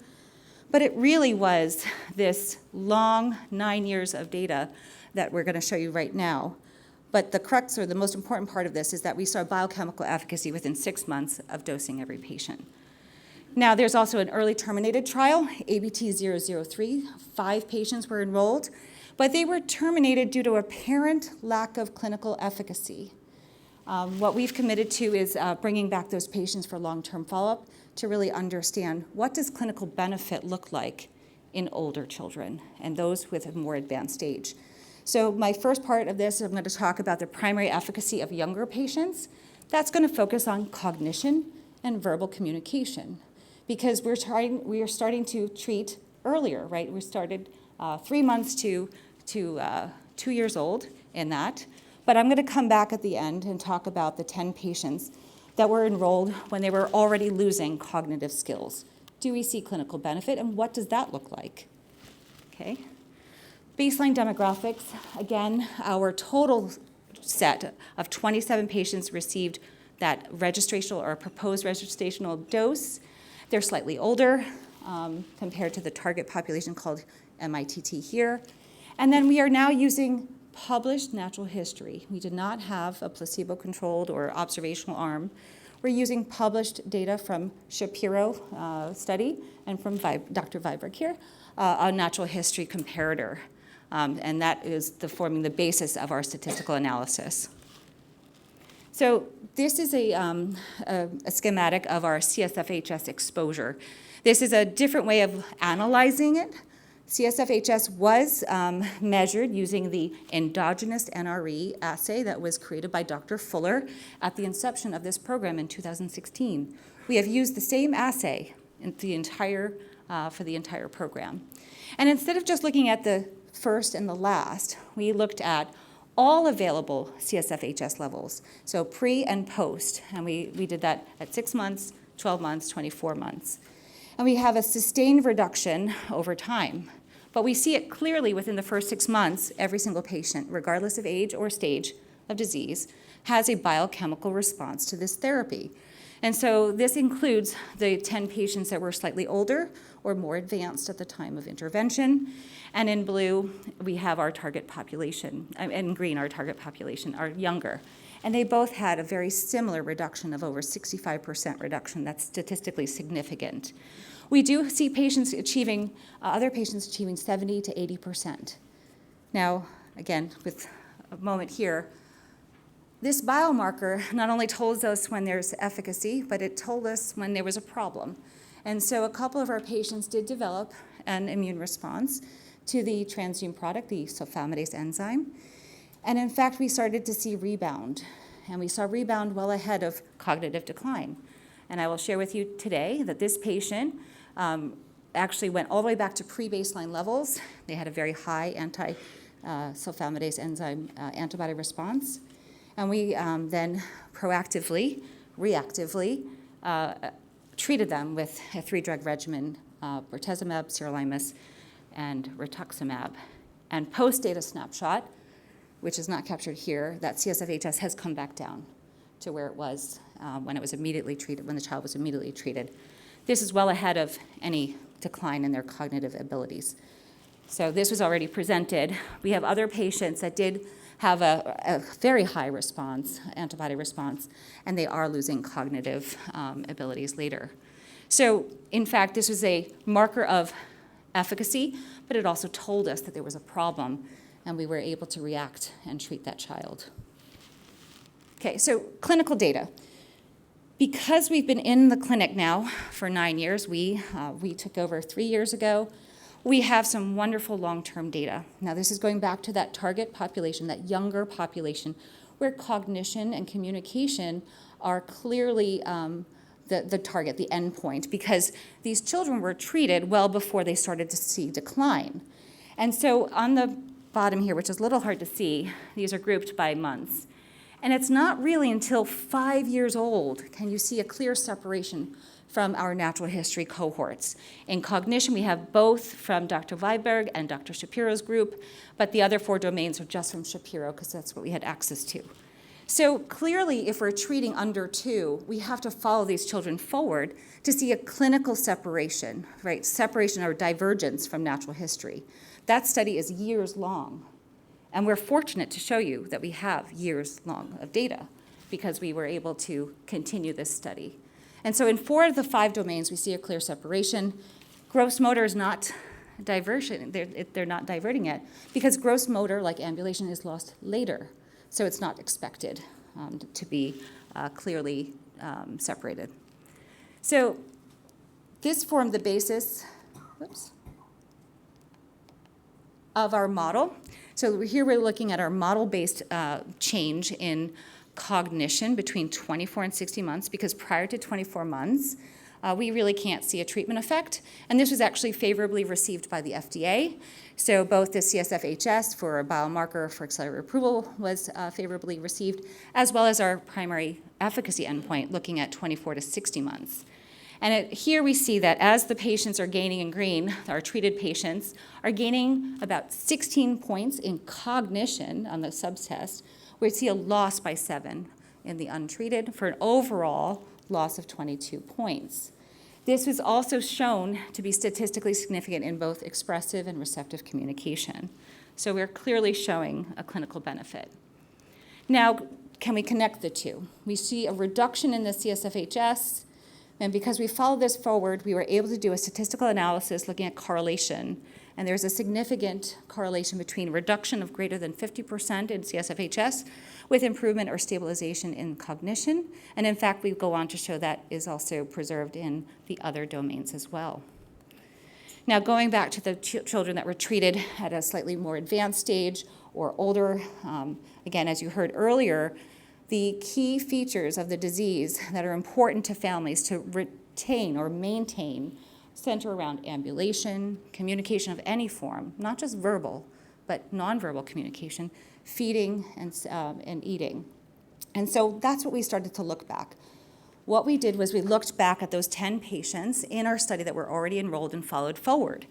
But it really was this long 9 years of data that we're going to show you right now. But the crux, or the most important part of this, is that we saw biochemical efficacy within 6 months of dosing every patient. Now, there's also an early terminated trial, ABT-003. 5 patients were enrolled, but they were terminated due to apparent lack of clinical efficacy. What we've committed to is bringing back those patients for long-term follow-up to really understand what does clinical benefit look like in older children and those with a more advanced stage. So my first part of this, I'm going to talk about the primary efficacy of younger patients. That's going to focus on cognition and verbal communication, because we are starting to treat earlier, right? We started 3 months to 2 years old in that. But I'm going to come back at the end and talk about the 10 patients that were enrolled when they were already losing cognitive skills. Do we see clinical benefit, and what does that look like? Okay. Baseline demographics, again, our total set of 27 patients received that registrational or proposed registrational dose. They're slightly older compared to the target population called MITT here. And then we are now using published natural history. We did not have a placebo-controlled or observational arm. We're using published data from Shapiro study and from Dr. Vibrek here, a natural history comparator. And that is forming the basis of our statistical analysis. So this is a schematic of our CSF-HS exposure. This is a different way of analyzing it. CSF-HS was measured using the endogenous NRE assay that was created by Dr. Fuller at the inception of this program in 2016. We have used the same assay for the entire program. And instead of just looking at the first and the last, we looked at all available CSF-HS levels, so pre and post, and we did that at 6 months, 12 months, 24 months. And we have a sustained reduction over time. But we see it clearly within the first 6 months. Every single patient, regardless of age or stage of disease, has a biochemical response to this therapy. And so this includes the 10 patients that were slightly older or more advanced at the time of intervention. And in blue, we have our target population, and in green, our target population are younger. And they both had a very similar reduction of over 65% reduction. That's statistically significant. We do see patients achieving, other patients achieving 70 to 80%. Now, again, with a moment here, this biomarker not only told us when there's efficacy, but it told us when there was a problem. And so a couple of our patients did develop an immune response to the transgene product, the sulfamidase enzyme. And in fact, we started to see rebound. And we saw rebound well ahead of cognitive decline. And I will share with you today that this patient actually went all the way back to pre-baseline levels. They had a very high anti-sulfamidase enzyme antibody response. And we then proactively, reactively treated them with a 3-drug regimen, bortezomib, sirolimus, and rituximab. And post-data snapshot, which is not captured here, that CSF-HS has come back down to where it was when it was immediately treated, when the child was immediately treated. This is well ahead of any decline in their cognitive abilities. So this was already presented. We have other patients that did have a very high response, antibody response, and they are losing cognitive abilities later. So in fact, this was a marker of efficacy, but it also told us that there was a problem, and we were able to react and treat that child. Okay, so clinical data. Because we've been in the clinic now for 9 years, we took over 3 years ago, we have some wonderful long-term data. Now, this is going back to that target population, that younger population, where cognition and communication are clearly the target, the endpoint, because these children were treated well before they started to see decline. And so on the bottom here, which is a little hard to see, these are grouped by months. And it's not really until 5 years old can you see a clear separation from our natural history cohorts. In cognition, we have both from Dr. Weiberg and Dr. Shapiro's group, but the other 4 domains are just from Shapiro because that's what we had access to. So clearly, if we're treating under 2, we have to follow these children forward to see a clinical separation, right? Separation or divergence from natural history. That study is years long. And we're fortunate to show you that we have years long of data because we were able to continue this study. And so in 4 of the 5 domains, we see a clear separation. Gross motor is not diversion. They're not diverting it because gross motor, like ambulation, is lost later. So it's not expected to be clearly separated. So this formed the basis of our model. So here we're looking at our model-based change in cognition between 24 and 60 months, because prior to 24 months, we really can't see a treatment effect. And this was actually favorably received by the FDA. So both the CSF-HS for a biomarker for accelerated approval was favorably received, as well as our primary efficacy endpoint looking at 24 to 60 months. And here we see that as the patients are gaining in green, our treated patients are gaining about 16 points in cognition on the subtest. We see a loss by 7 in the untreated for an overall loss of 22 points. This was also shown to be statistically significant in both expressive and receptive communication. So we're clearly showing a clinical benefit. Now, can we connect the two? We see a reduction in the CSF-HS, and because we followed this forward, we were able to do a statistical analysis looking at correlation. And there's a significant correlation between reduction of greater than 50% in CSF-HS with improvement or stabilization in cognition. And in fact, we go on to show that is also preserved in the other domains as well. Now, going back to the children that were treated at a slightly more advanced stage or older, again, as you heard earlier, the key features of the disease that are important to families to retain or maintain center around ambulation, communication of any form, not just verbal, but nonverbal communication, feeding and eating. And so that's what we started to look back. What we did was we looked back at those 10 patients in our study that were already enrolled and followed forward.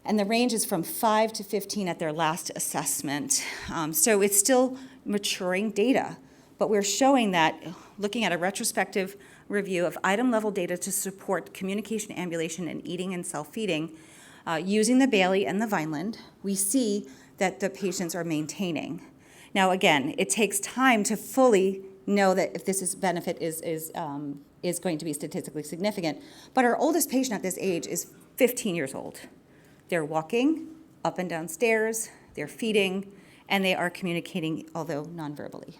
And the range is from 5 to 15 at their last assessment. So it's still maturing data, but we're showing that looking at a retrospective review of item-level data to support communication, ambulation, and eating and self-feeding using the Bailey and the Vineland, we see that the patients are maintaining. Now, again, it takes time to fully know that if this benefit is going to be statistically significant, but our oldest patient at this age is 15 years old. They're walking up and down stairs, they're feeding, and they are communicating, although non-verbally.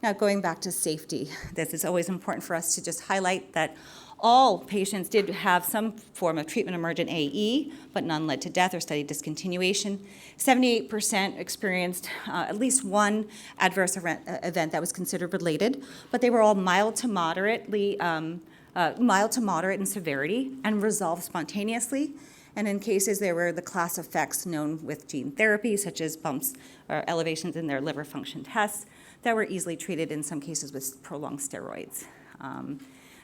Now, going back to safety, this is always important for us to just highlight that all patients did have some form of treatment-emergent AE, but none led to death or study discontinuation. 78% experienced at least one adverse event that was considered related, but they were all mild to moderate in severity and resolved spontaneously. And in cases, there were the class effects known with gene therapy, such as bumps or elevations in their liver function tests, that were easily treated in some cases with prolonged steroids.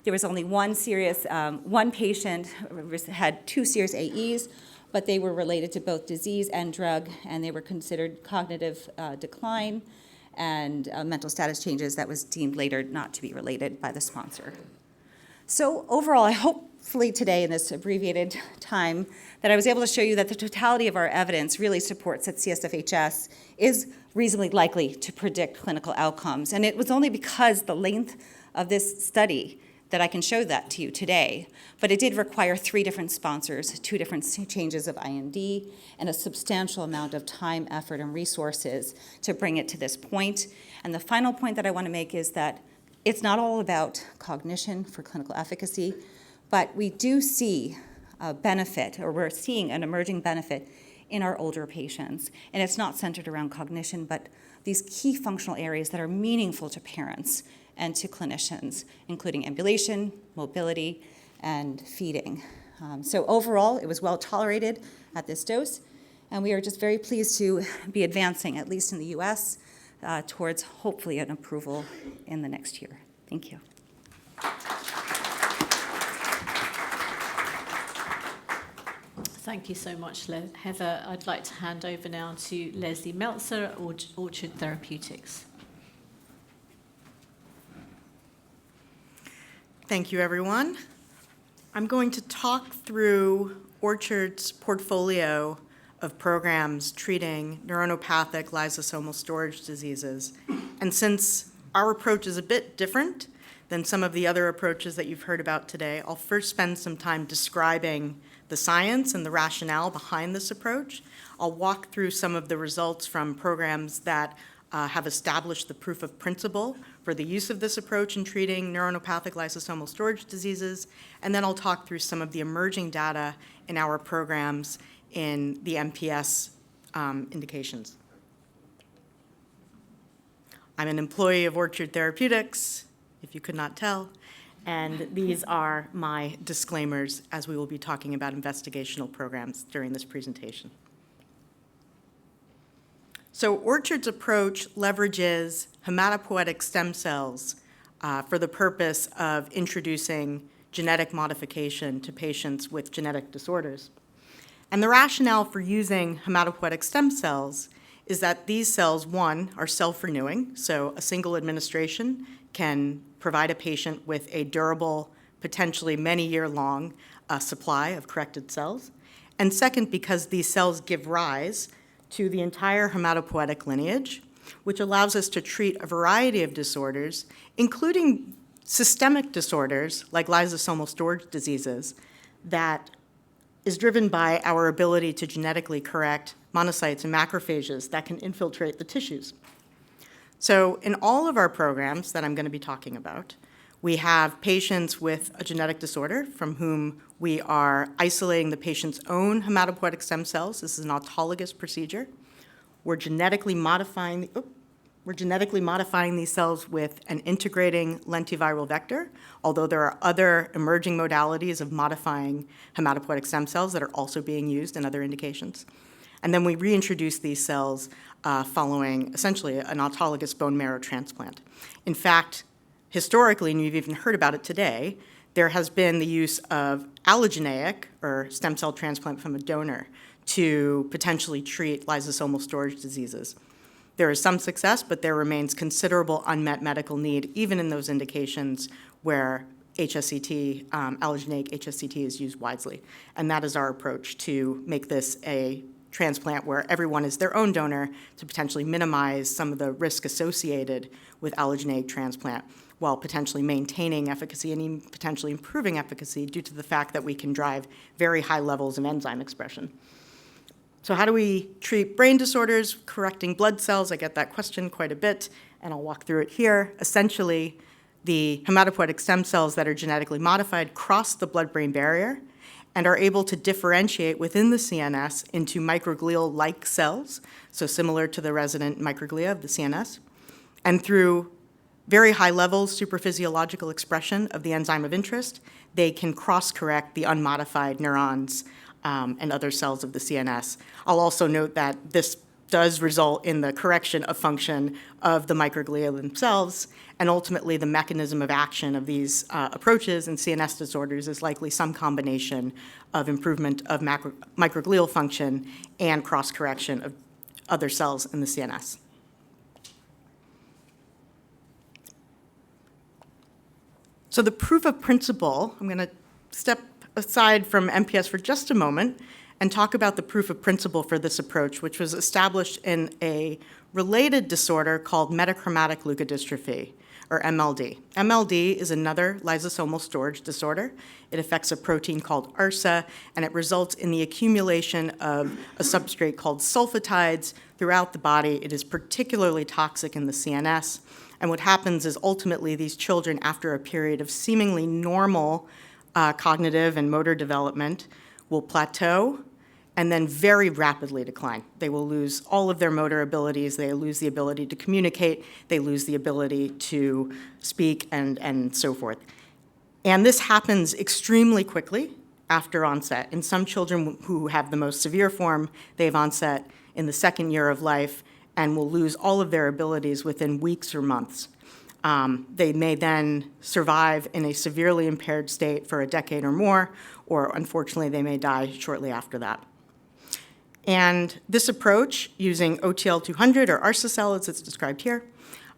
There was only one patient had 2 serious AEs, but they were related to both disease and drug, and they were considered cognitive decline and mental status changes that was deemed later not to be related by the sponsor. So overall, I hopefully today in this abbreviated time that I was able to show you that the totality of our evidence really supports that CSF-HS is reasonably likely to predict clinical outcomes. And it was only because the length of this study that I can show that to you today. But it did require 3 different sponsors, 2 different changes of IND, and a substantial amount of time, effort, and resources to bring it to this point. And the final point that I want to make is that it's not all about cognition for clinical efficacy, but we do see a benefit, or we're seeing an emerging benefit in our older patients. And it's not centered around cognition, but these key functional areas that are meaningful to parents and to clinicians, including ambulation, mobility, and feeding. So overall, it was well tolerated at this dose, and we are just very pleased to be advancing, at least in the US, towards hopefully an approval in the next year. Thank you. Thank you so much, Heather. I'd like to hand over now to Leslie Meltzer at Orchard Therapeutics. Thank you, everyone. I'm going to talk through Orchard's portfolio of programs treating neuronopathic lysosomal storage diseases. And since our approach is a bit different than some of the other approaches that you've heard about today, I'll first spend some time describing the science and the rationale behind this approach. I'll walk through some of the results from programs that have established the proof of principle for the use of this approach in treating neuronopathic lysosomal storage diseases, and then I'll talk through some of the emerging data in our programs in the MPS indications. I'm an employee of Orchard Therapeutics, if you could not tell, and these are my disclaimers as we will be talking about investigational programs during this presentation. So Orchard's approach leverages hematopoietic stem cells for the purpose of introducing genetic modification to patients with genetic disorders. And the rationale for using hematopoietic stem cells is that these cells, one, are self-renewing, so a single administration can provide a patient with a durable, potentially many-year-long supply of corrected cells. And second, because these cells give rise to the entire hematopoietic lineage, which allows us to treat a variety of disorders, including systemic disorders like lysosomal storage diseases, that is driven by our ability to genetically correct monocytes and macrophages that can infiltrate the tissues. So in all of our programs that I'm going to be talking about, we have patients with a genetic disorder from whom we are isolating the patient's own hematopoietic stem cells. This is an autologous procedure. We're genetically modifying these cells with an integrating lentiviral vector, although there are other emerging modalities of modifying hematopoietic stem cells that are also being used in other indications. And then we reintroduce these cells following essentially an autologous bone marrow transplant. In fact, historically, and you've even heard about it today, there has been the use of allogeneic or stem cell transplant from a donor to potentially treat lysosomal storage diseases. There is some success, but there remains considerable unmet medical need, even in those indications where HSCT, allogeneic HSCT is used widely. And that is our approach to make this a transplant where everyone is their own donor to potentially minimize some of the risk associated with allogeneic transplant while potentially maintaining efficacy and even potentially improving efficacy due to the fact that we can drive very high levels of enzyme expression. So how do we treat brain disorders, correcting blood cells? I get that question quite a bit, and I'll walk through it here. Essentially, the hematopoietic stem cells that are genetically modified cross the blood-brain barrier and are able to differentiate within the CNS into microglial-like cells, so similar to the resident microglia of the CNS. And through very high levels, supraphysiological expression of the enzyme of interest, they can cross-correct the unmodified neurons and other cells of the CNS. I'll also note that this does result in the correction of function of the microglia themselves, and ultimately the mechanism of action of these approaches in CNS disorders is likely some combination of improvement of microglial function and cross-correction of other cells in the CNS. So the proof of principle, I'm going to step aside from MPS for just a moment and talk about the proof of principle for this approach, which was established in a related disorder called metachromatic leukodystrophy, or MLD. MLD is another lysosomal storage disorder. It affects a protein called ARSA, and it results in the accumulation of a substrate called sulfatides throughout the body. It is particularly toxic in the CNS, and what happens is ultimately these children, after a period of seemingly normal cognitive and motor development, will plateau and then very rapidly decline. They will lose all of their motor abilities, they lose the ability to communicate, they lose the ability to speak, and so forth. And this happens extremely quickly after onset. In some children who have the most severe form, they have onset in the second year of life and will lose all of their abilities within weeks or months. They may then survive in a severely impaired state for a decade or more, or unfortunately, they may die shortly after that. And this approach, using OTL-200 or Arcicel as it's described here,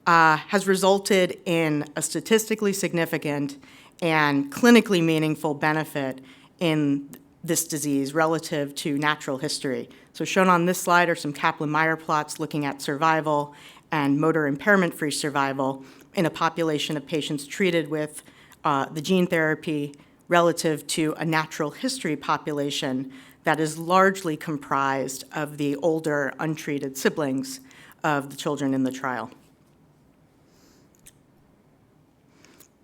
has resulted in a statistically significant and clinically meaningful benefit in this disease relative to natural history. So shown on this slide are some Kaplan-Meier plots looking at survival and motor impairment-free survival in a population of patients treated with the gene therapy relative to a natural history population that is largely comprised of the older, untreated siblings of the children in the trial.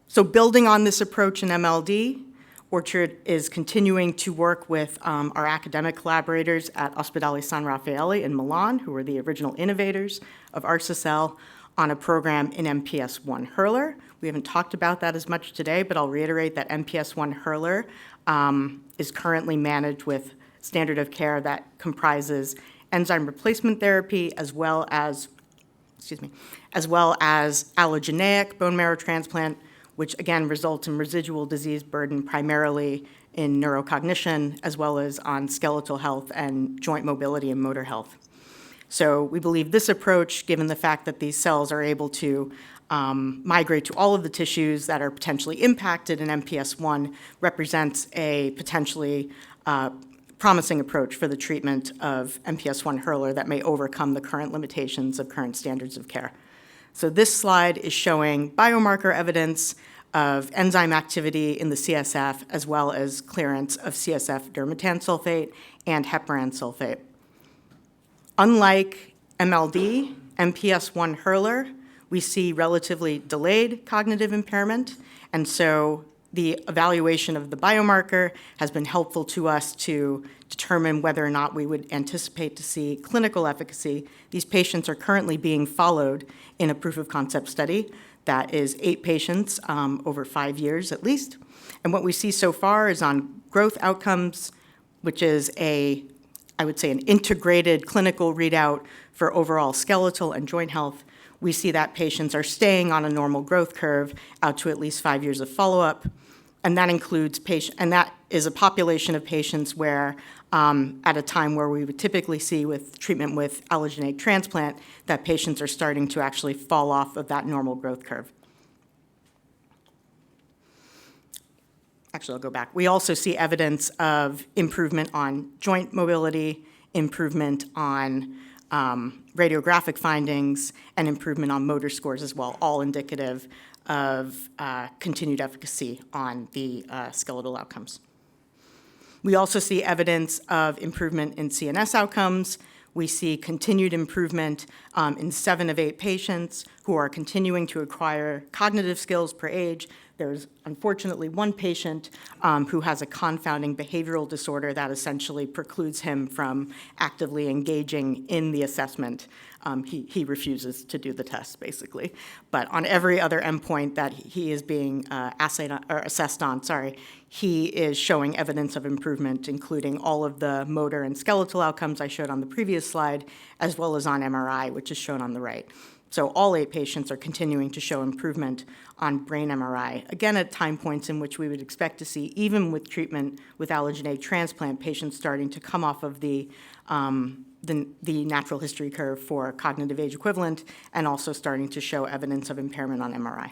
So building on this approach in MLD, Orchard is continuing to work with our academic collaborators at Ospedale San Raffaele in Milan, who were the original innovators of Arcicel, on a program in MPS I Hurler. We haven't talked about that as much today, but I'll reiterate that MPS I Hurler is currently managed with standard of care that comprises enzyme replacement therapy as well as allogeneic bone marrow transplant, which again results in residual disease burden primarily in neurocognition as well as on skeletal health and joint mobility and motor health. So we believe this approach, given the fact that these cells are able to migrate to all of the tissues that are potentially impacted in MPS I, represents a potentially promising approach for the treatment of MPS I Hurler that may overcome the current limitations of current standards of care. So this slide is showing biomarker evidence of enzyme activity in the CSF, as well as clearance of CSF dermatan sulfate and heparan sulfate. Unlike MLD, MPS I Hurler, we see relatively delayed cognitive impairment, and so the evaluation of the biomarker has been helpful to us to determine whether or not we would anticipate to see clinical efficacy. These patients are currently being followed in a proof of concept study that is 8 patients over 5 years at least. And what we see so far is on growth outcomes, which is I would say an integrated clinical readout for overall skeletal and joint health. We see that patients are staying on a normal growth curve out to at least 5 years of follow-up. And that includes that is a population of patients where, at a time where we would typically see with treatment with allogeneic transplant, that patients are starting to actually fall off of that normal growth curve. Actually, I'll go back. We also see evidence of improvement on joint mobility, improvement on radiographic findings, and improvement on motor scores as well, all indicative of continued efficacy on the skeletal outcomes. We also see evidence of improvement in CNS outcomes. We see continued improvement in 7 of 8 patients who are continuing to acquire cognitive skills per age. There's unfortunately 1 patient who has a confounding behavioral disorder that essentially precludes him from actively engaging in the assessment. He refuses to do the test, basically. But on every other endpoint that he is being assessed on, he is showing evidence of improvement, including all of the motor and skeletal outcomes I showed on the previous slide, as well as on MRI, which is shown on the right. So all 8 patients are continuing to show improvement on brain MRI, again at time points in which we would expect to see, even with treatment with allogeneic transplant, patients starting to come off of the natural history curve for cognitive age equivalent, and also starting to show evidence of impairment on MRI.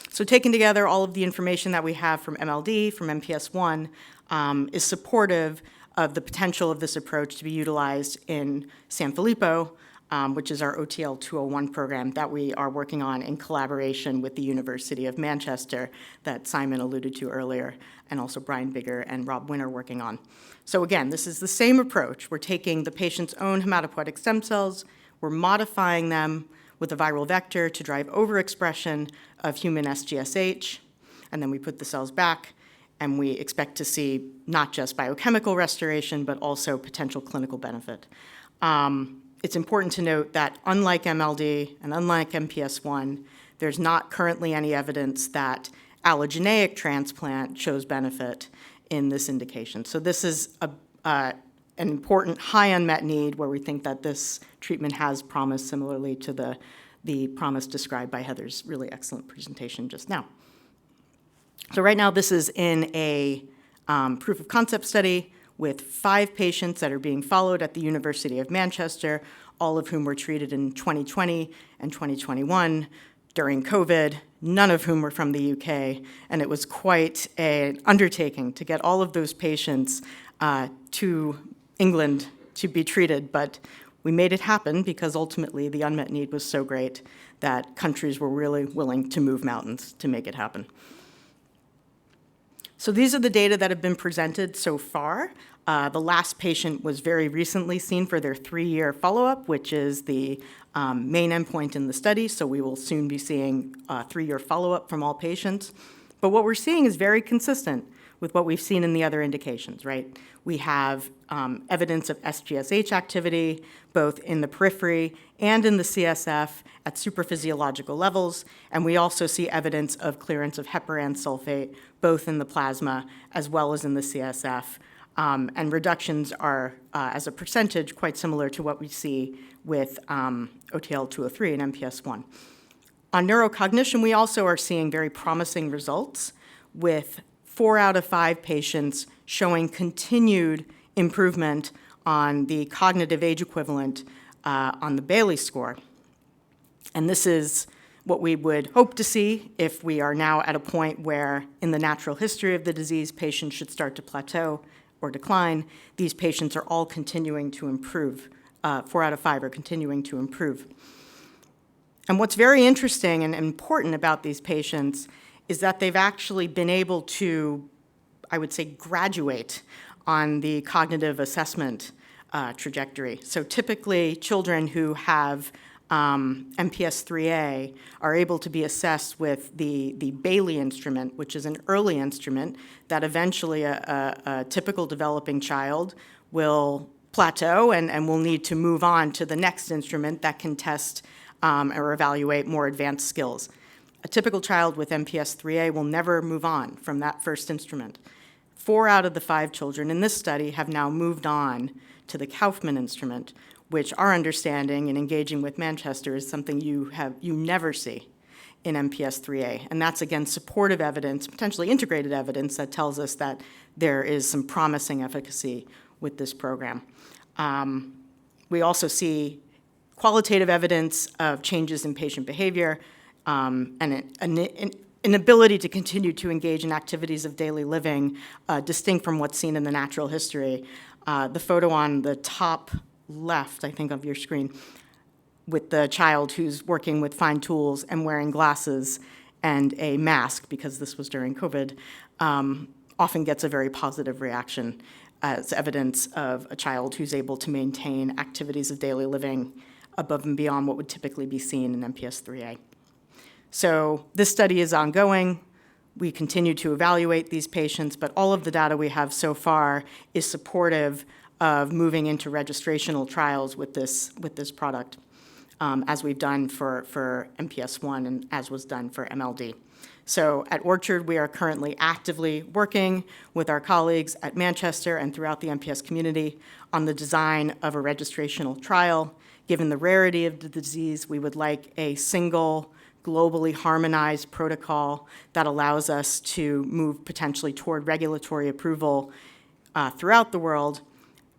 So taken together, all of the information that we have from MLD, from MPS I, is supportive of the potential of this approach to be utilized in Sanfilippo, which is our OTL-201 program that we are working on in collaboration with the University of Manchester that Simon alluded to earlier, and also Brian Bigger and Rob Winter working on. So again, this is the same approach. We're taking the patient's own hematopoietic stem cells, we're modifying them with a viral vector to drive overexpression of human SGSH, and then we put the cells back, and we expect to see not just biochemical restoration, but also potential clinical benefit. It's important to note that unlike MLD and unlike MPS I, there's not currently any evidence that allogeneic transplant shows benefit in this indication. So this is an important high unmet need where we think that this treatment has promise, similarly to the promise described by Heather's really excellent presentation just now. So right now this is in a proof of concept study with 5 patients that are being followed at the University of Manchester, all of whom were treated in 2020 and 2021 during COVID, none of whom were from the UK, and it was quite an undertaking to get all of those patients to England to be treated, but we made it happen because ultimately the unmet need was so great that countries were really willing to move mountains to make it happen. So these are the data that have been presented so far. The last patient was very recently seen for their 3-year follow-up, which is the main endpoint in the study, so we will soon be seeing 3-year follow-up from all patients. But what we're seeing is very consistent with what we've seen in the other indications, right? We have evidence of SGSH activity, both in the periphery and in the CSF at supraphysiological levels, and we also see evidence of clearance of heparan sulfate, both in the plasma as well as in the CSF. And reductions are, as a percentage, quite similar to what we see with OTL-203 and MPS I. On neurocognition, we also are seeing very promising results with 4 out of 5 patients showing continued improvement on the cognitive age equivalent on the Bayley score. And this is what we would hope to see if we are now at a point where, in the natural history of the disease, patients should start to plateau or decline. These patients are all continuing to improve. 4 out of 5 are continuing to improve. And what's very interesting and important about these patients is that they've actually been able to, I would say, graduate on the cognitive assessment trajectory. So typically, children who have MPS IIIA are able to be assessed with the Bayley instrument, which is an early instrument that eventually a typical developing child will plateau and will need to move on to the next instrument that can test or evaluate more advanced skills. A typical child with MPS IIIA will never move on from that first instrument. 4 out of the 5 children in this study have now moved on to the Kaufman instrument, which our understanding in engaging with Manchester is something you never see in MPS IIIA. And that's, again, supportive evidence, potentially integrated evidence, that tells us that there is some promising efficacy with this program. We also see qualitative evidence of changes in patient behavior and an ability to continue to engage in activities of daily living, distinct from what's seen in the natural history. The photo on the top left, I think, of your screen, with the child who's working with fine tools and wearing glasses and a mask, because this was during COVID, often gets a very positive reaction as evidence of a child who's able to maintain activities of daily living above and beyond what would typically be seen in MPS IIIA. So this study is ongoing. We continue to evaluate these patients, but all of the data we have so far is supportive of moving into registrational trials with this product, as we've done for MPS I and as was done for MLD. So at Orchard, we are currently actively working with our colleagues at Manchester and throughout the MPS community on the design of a registrational trial. Given the rarity of the disease, we would like a single, globally harmonized protocol that allows us to move potentially toward regulatory approval throughout the world.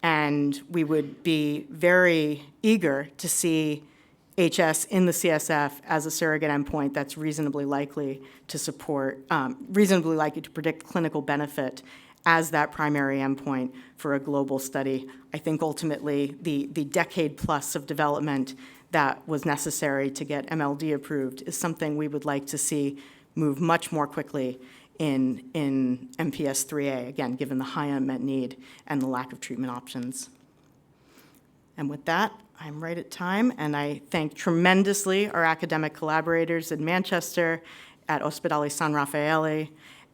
And we would be very eager to see HS in the CSF as a surrogate endpoint that's reasonably likely to predict clinical benefit as that primary endpoint for a global study. I think ultimately the decade plus of development that was necessary to get MLD approved is something we would like to see move much more quickly in MPS IIIA, again, given the high unmet need and the lack of treatment options. And with that, I'm right at time, and I thank tremendously our academic collaborators in Manchester, at Ospedale San Raffaele,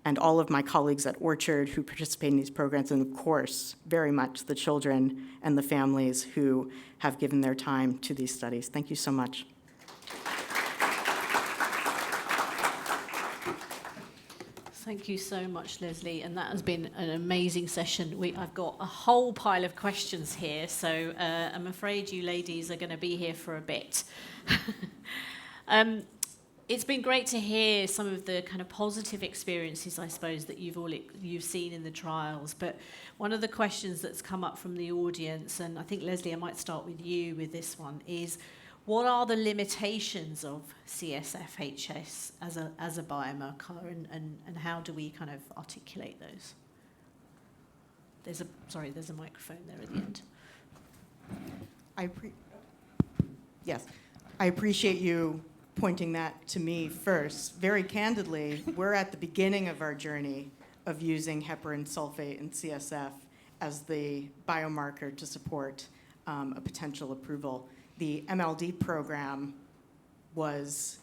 and all of my colleagues at Orchard who participate in these programs, and of course, very much the children and the families who have given their time to these studies. Thank you so much. Thank you so much, Leslie, and that has been an amazing session. I've got a whole pile of questions here, so I'm afraid you ladies are going to be here for a bit. It's been great to hear some of the kind of positive experiences, I suppose, that you've seen in the trials. But one of the questions that's come up from the audience, and I think, Leslie, I might start with you with this one, is what are the limitations of CSF-HS as a biomarker, and how do we kind of articulate those? There's a microphone there at the end. Yes, I appreciate you pointing that to me first. Very candidly, we're at the beginning of our journey of using heparan sulfate and CSF as the biomarker to support a potential approval. The MLD program was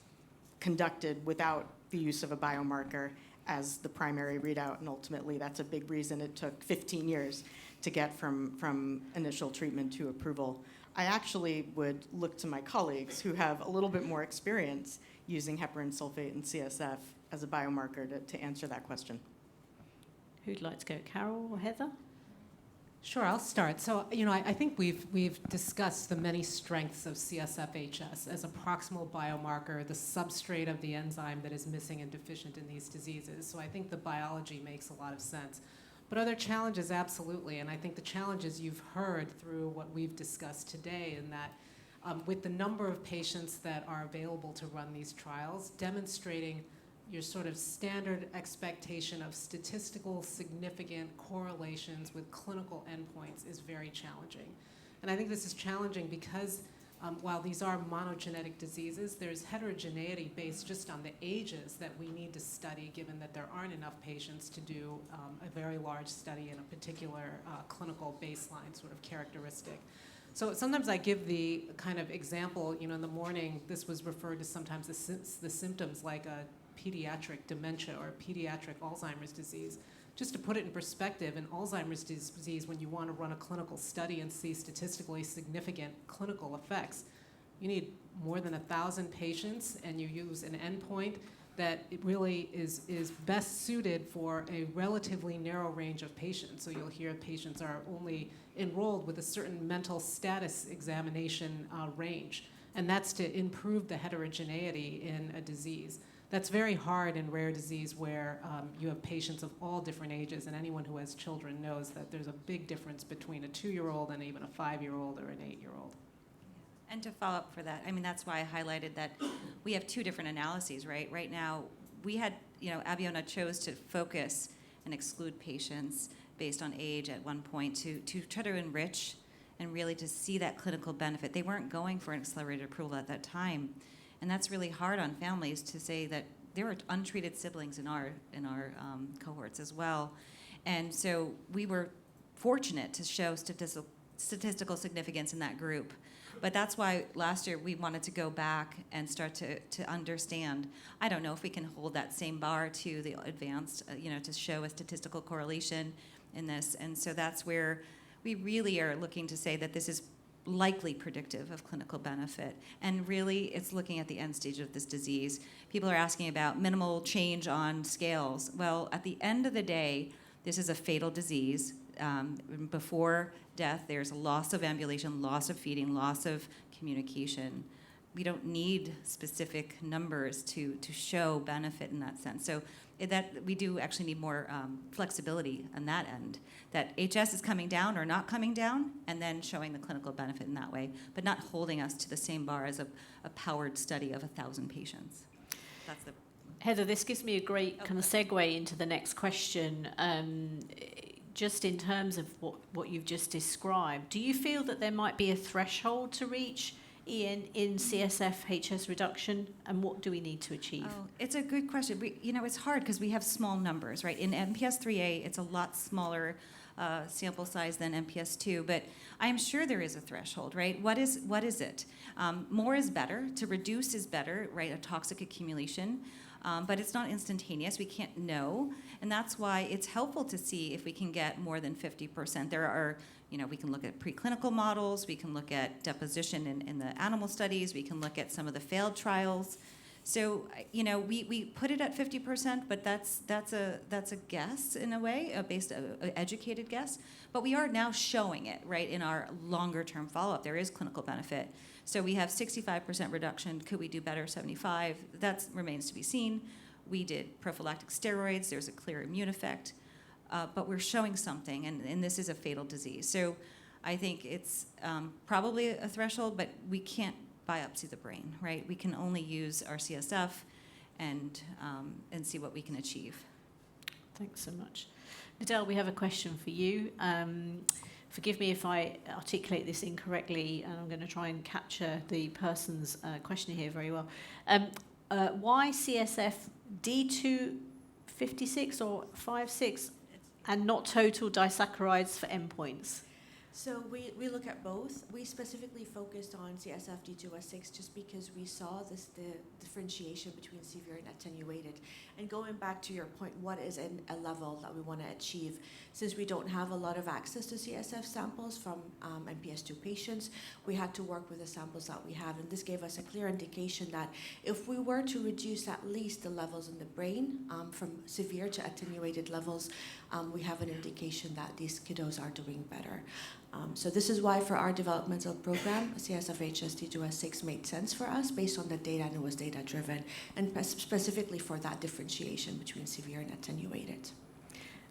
conducted without the use of a biomarker as the primary readout, and ultimately that's a big reason it took 15 years to get from initial treatment to approval. I actually would look to my colleagues who have a little bit more experience using heparan sulfate and CSF as a biomarker to answer that question. Who'd like to go, Carole or Heather? Sure, I'll start. So, I think we've discussed the many strengths of CSF-HS as a proximal biomarker, the substrate of the enzyme that is missing and deficient in these diseases. So I think the biology makes a lot of sense. But are there challenges? Absolutely. And I think the challenges you've heard through what we've discussed today, in that with the number of patients that are available to run these trials, demonstrating your sort of standard expectation of statistical significant correlations with clinical endpoints is very challenging. And I think this is challenging because while these are monogenetic diseases, there's heterogeneity based just on the ages that we need to study, given that there aren't enough patients to do a very large study in a particular clinical baseline sort of characteristic. So sometimes I give the kind of example, in the morning, this was referred to sometimes the symptoms like a pediatric dementia or pediatric Alzheimer's disease. Just to put it in perspective, in Alzheimer's disease, when you want to run a clinical study and see statistically significant clinical effects, you need more than 1,000 patients, and you use an endpoint that it really is best suited for a relatively narrow range of patients. So you'll hear patients are only enrolled with a certain mental status examination range, and that's to improve the heterogeneity in a disease. That's very hard in rare disease where you have patients of all different ages, and anyone who has children knows that there's a big difference between a 2-year-old and even a 5-year-old or an 8-year-old. And to follow up for that, that's why I highlighted that we have two different analyses, right? Right now, we had, Abiona chose to focus and exclude patients based on age at one point to try to enrich and really to see that clinical benefit. They weren't going for an accelerated approval at that time. And that's really hard on families to say that there are untreated siblings in our cohorts as well. And so we were fortunate to show statistical significance in that group. But that's why last year we wanted to go back and start to understand. I don't know if we can hold that same bar to the advanced, to show a statistical correlation in this. And so that's where we really are looking to say that this is likely predictive of clinical benefit. And really, it's looking at the end stage of this disease. People are asking about minimal change on scales. Well, at the end of the day, this is a fatal disease. Before death, there's a loss of ambulation, loss of feeding, loss of communication. We don't need specific numbers to show benefit in that sense. So that we do actually need more flexibility on that end, that HS is coming down or not coming down, and then showing the clinical benefit in that way, but not holding us to the same bar as a powered study of 1,000 patients. That's the Heather, this gives me a great kind of segue into the next question. Just in terms of what you've just described, do you feel that there might be a threshold to reach in CSF-HS reduction, and what do we need to achieve? Oh, it's a good question. It's hard because we have small numbers, right? In MPS IIIA, it's a lot smaller sample size than MPS II, but I'm sure there is a threshold, right? What is it? More is better. To reduce is better, right? A toxic accumulation. But it's not instantaneous. We can't know. And that's why it's helpful to see if we can get more than 50%. There are, we can look at preclinical models. We can look at deposition in the animal studies. We can look at some of the failed trials. So, we put it at 50%, but that's a guess in a way, an educated guess. But we are now showing it, right, in our longer-term follow-up. There is clinical benefit. So we have 65% reduction. Could we do better, 75? That remains to be seen. We did prophylactic steroids. There's a clear immune effect. But we're showing something, and this is a fatal disease. So I think it's probably a threshold, but we can't biopsy the brain, right? We can only use our CSF and see what we can achieve. Thanks so much. Nidal, we have a question for you. Forgive me if I articulate this incorrectly, and I'm going to try and capture the person's question here very well. Why CSF D256 or 56 and not total disaccharides for endpoints? So we look at both. We specifically focused on CSF D2S6 just because we saw the differentiation between severe and attenuated. And going back to your point, what is a level that we want to achieve? Since we don't have a lot of access to CSF samples from MPS II patients, we had to work with the samples that we have. And this gave us a clear indication that if we were to reduce at least the levels in the brain from severe to attenuated levels, we have an indication that these kiddos are doing better. So this is why for our developmental program, CSF HSD2S6 made sense for us based on the data, and it was data-driven, and specifically for that differentiation between severe and attenuated.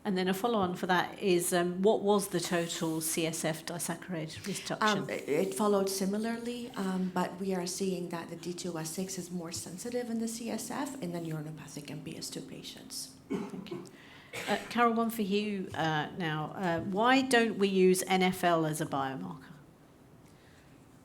And then a follow-on for that is, what was the total CSF disaccharide reduction? It followed similarly, but we are seeing that the D2S6 is more sensitive in the CSF in the neuronopathic MPS II patients. Thank you. Carole, one for you now. Why don't we use NFL as a biomarker?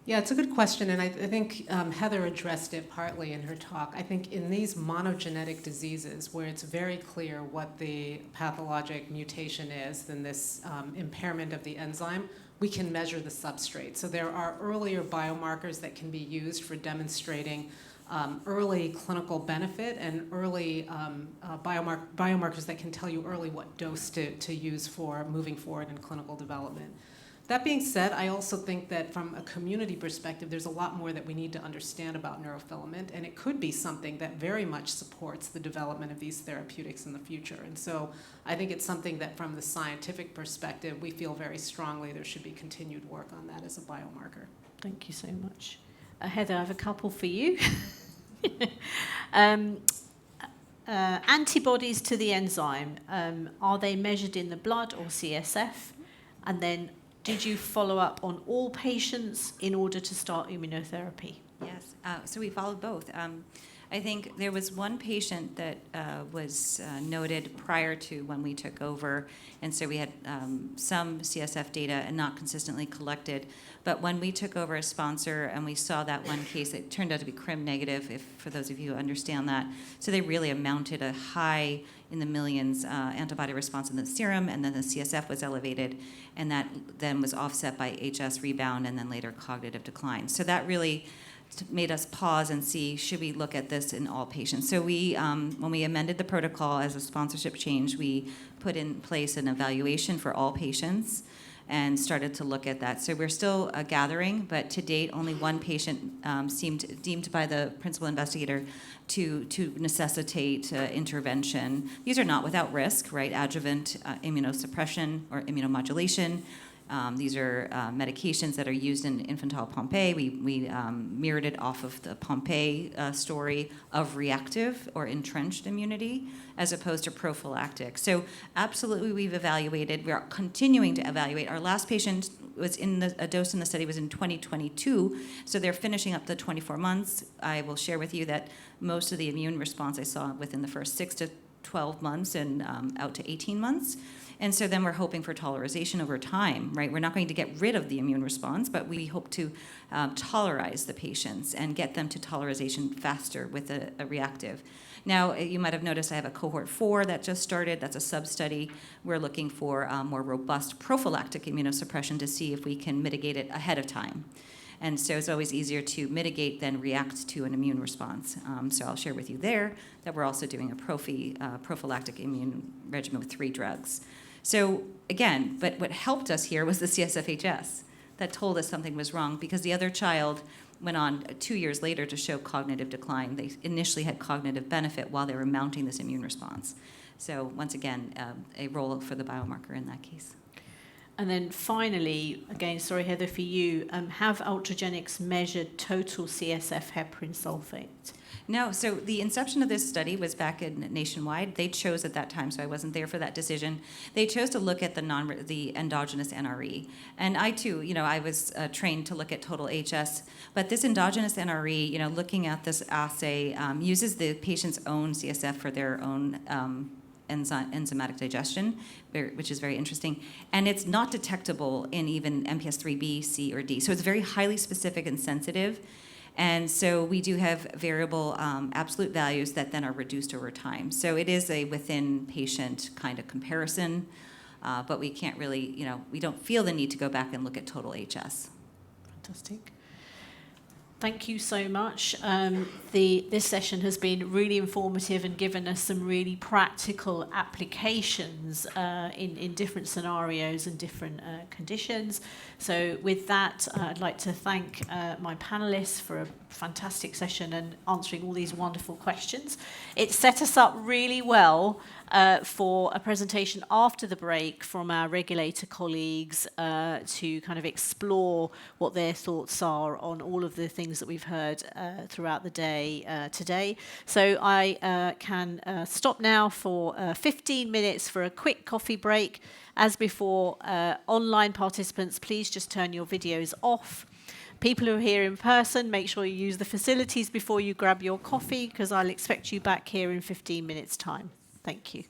Yeah, it's a good question, and I think Heather addressed it partly in her talk. I think in these monogenetic diseases where it's very clear what the pathologic mutation is, then this impairment of the enzyme, we can measure the substrate. So there are earlier biomarkers that can be used for demonstrating early clinical benefit and early biomarkers that can tell you early what dose to use for moving forward in clinical development. That being said, I also think that from a community perspective, there's a lot more that we need to understand about neurofilament, and it could be something that very much supports the development of these therapeutics in the future. And so I think it's something that from the scientific perspective, we feel very strongly there should be continued work on that as a biomarker. Thank you so much. Heather, I have a couple for you. Antibodies to the enzyme, are they measured in the blood or CSF? And then did you follow up on all patients in order to start immunotherapy? Yes, so we followed both. I think there was one patient that was noted prior to when we took over, and so we had some CSF data and not consistently collected. But when we took over as sponsor and we saw that one case, it turned out to be CRIM negative, if for those of you who understand that. So they really amounted a high in the millions antibody response in the serum, and then the CSF was elevated, and that then was offset by HS rebound and then later cognitive decline. So that really made us pause and see, should we look at this in all patients? So we, when we amended the protocol as a sponsorship change, we put in place an evaluation for all patients and started to look at that. So we're still gathering, but to date, only one patient seemed deemed by the principal investigator to necessitate intervention. These are not without risk, right? Adjuvant immunosuppression or immunomodulation. These are medications that are used in infantile Pompe. We mirrored it off of the Pompe story of reactive or entrenched immunity as opposed to prophylactic. So absolutely we've evaluated. We are continuing to evaluate. Our last patient was a dose in the study was in 2022, so they're finishing up the 24 months. I will share with you that most of the immune response I saw within the first 6 to 12 months and out to 18 months. And so then we're hoping for tolerization over time, right? We're not going to get rid of the immune response, but we hope to tolerize the patients and get them to tolerization faster with a reactive. Now, you might have noticed I have a cohort 4 that just started. That's a sub-study. We're looking for more robust prophylactic immunosuppression to see if we can mitigate it ahead of time. And so it's always easier to mitigate than react to an immune response. So I'll share with you there that we're also doing a prophylactic immune regimen with 3 drugs. So again, but what helped us here was the CSFHS that told us something was wrong, because the other child went on 2 years later to show cognitive decline. They initially had cognitive benefit while they were mounting this immune response. So once again, a role for the biomarker in that case. And then finally, again, sorry, Heather, for you, have Ultragenics measured total CSF heparan sulfate? No, so the inception of this study was back in nationwide. They chose at that time, so I wasn't there for that decision. They chose to look at the endogenous NRE. And I too, I was trained to look at total HS, but this endogenous NRE, looking at this assay, uses the patient's own CSF for their own enzymatic digestion, which is very interesting. And it's not detectable in even MPS IIIB, C, or D. So it's very highly specific and sensitive. And so we do have variable absolute values that then are reduced over time. So it is a within patient kind of comparison, but we can't really, we don't feel the need to go back and look at total HS. Fantastic. Thank you so much. This session has been really informative and given us some really practical applications in different scenarios and different conditions. So with that, I'd like to thank my panelists for a fantastic session and answering all these wonderful questions. It set us up really well for a presentation after the break from our regulator colleagues to kind of explore what their thoughts are on all of the things that we've heard throughout the day today. So I can stop now for 15 minutes for a quick coffee break. As before, online participants, please just turn your videos off. People who are here in person, make sure you use the facilities before you grab your coffee, because I'll expect you back here in 15 minutes' time. Thank you.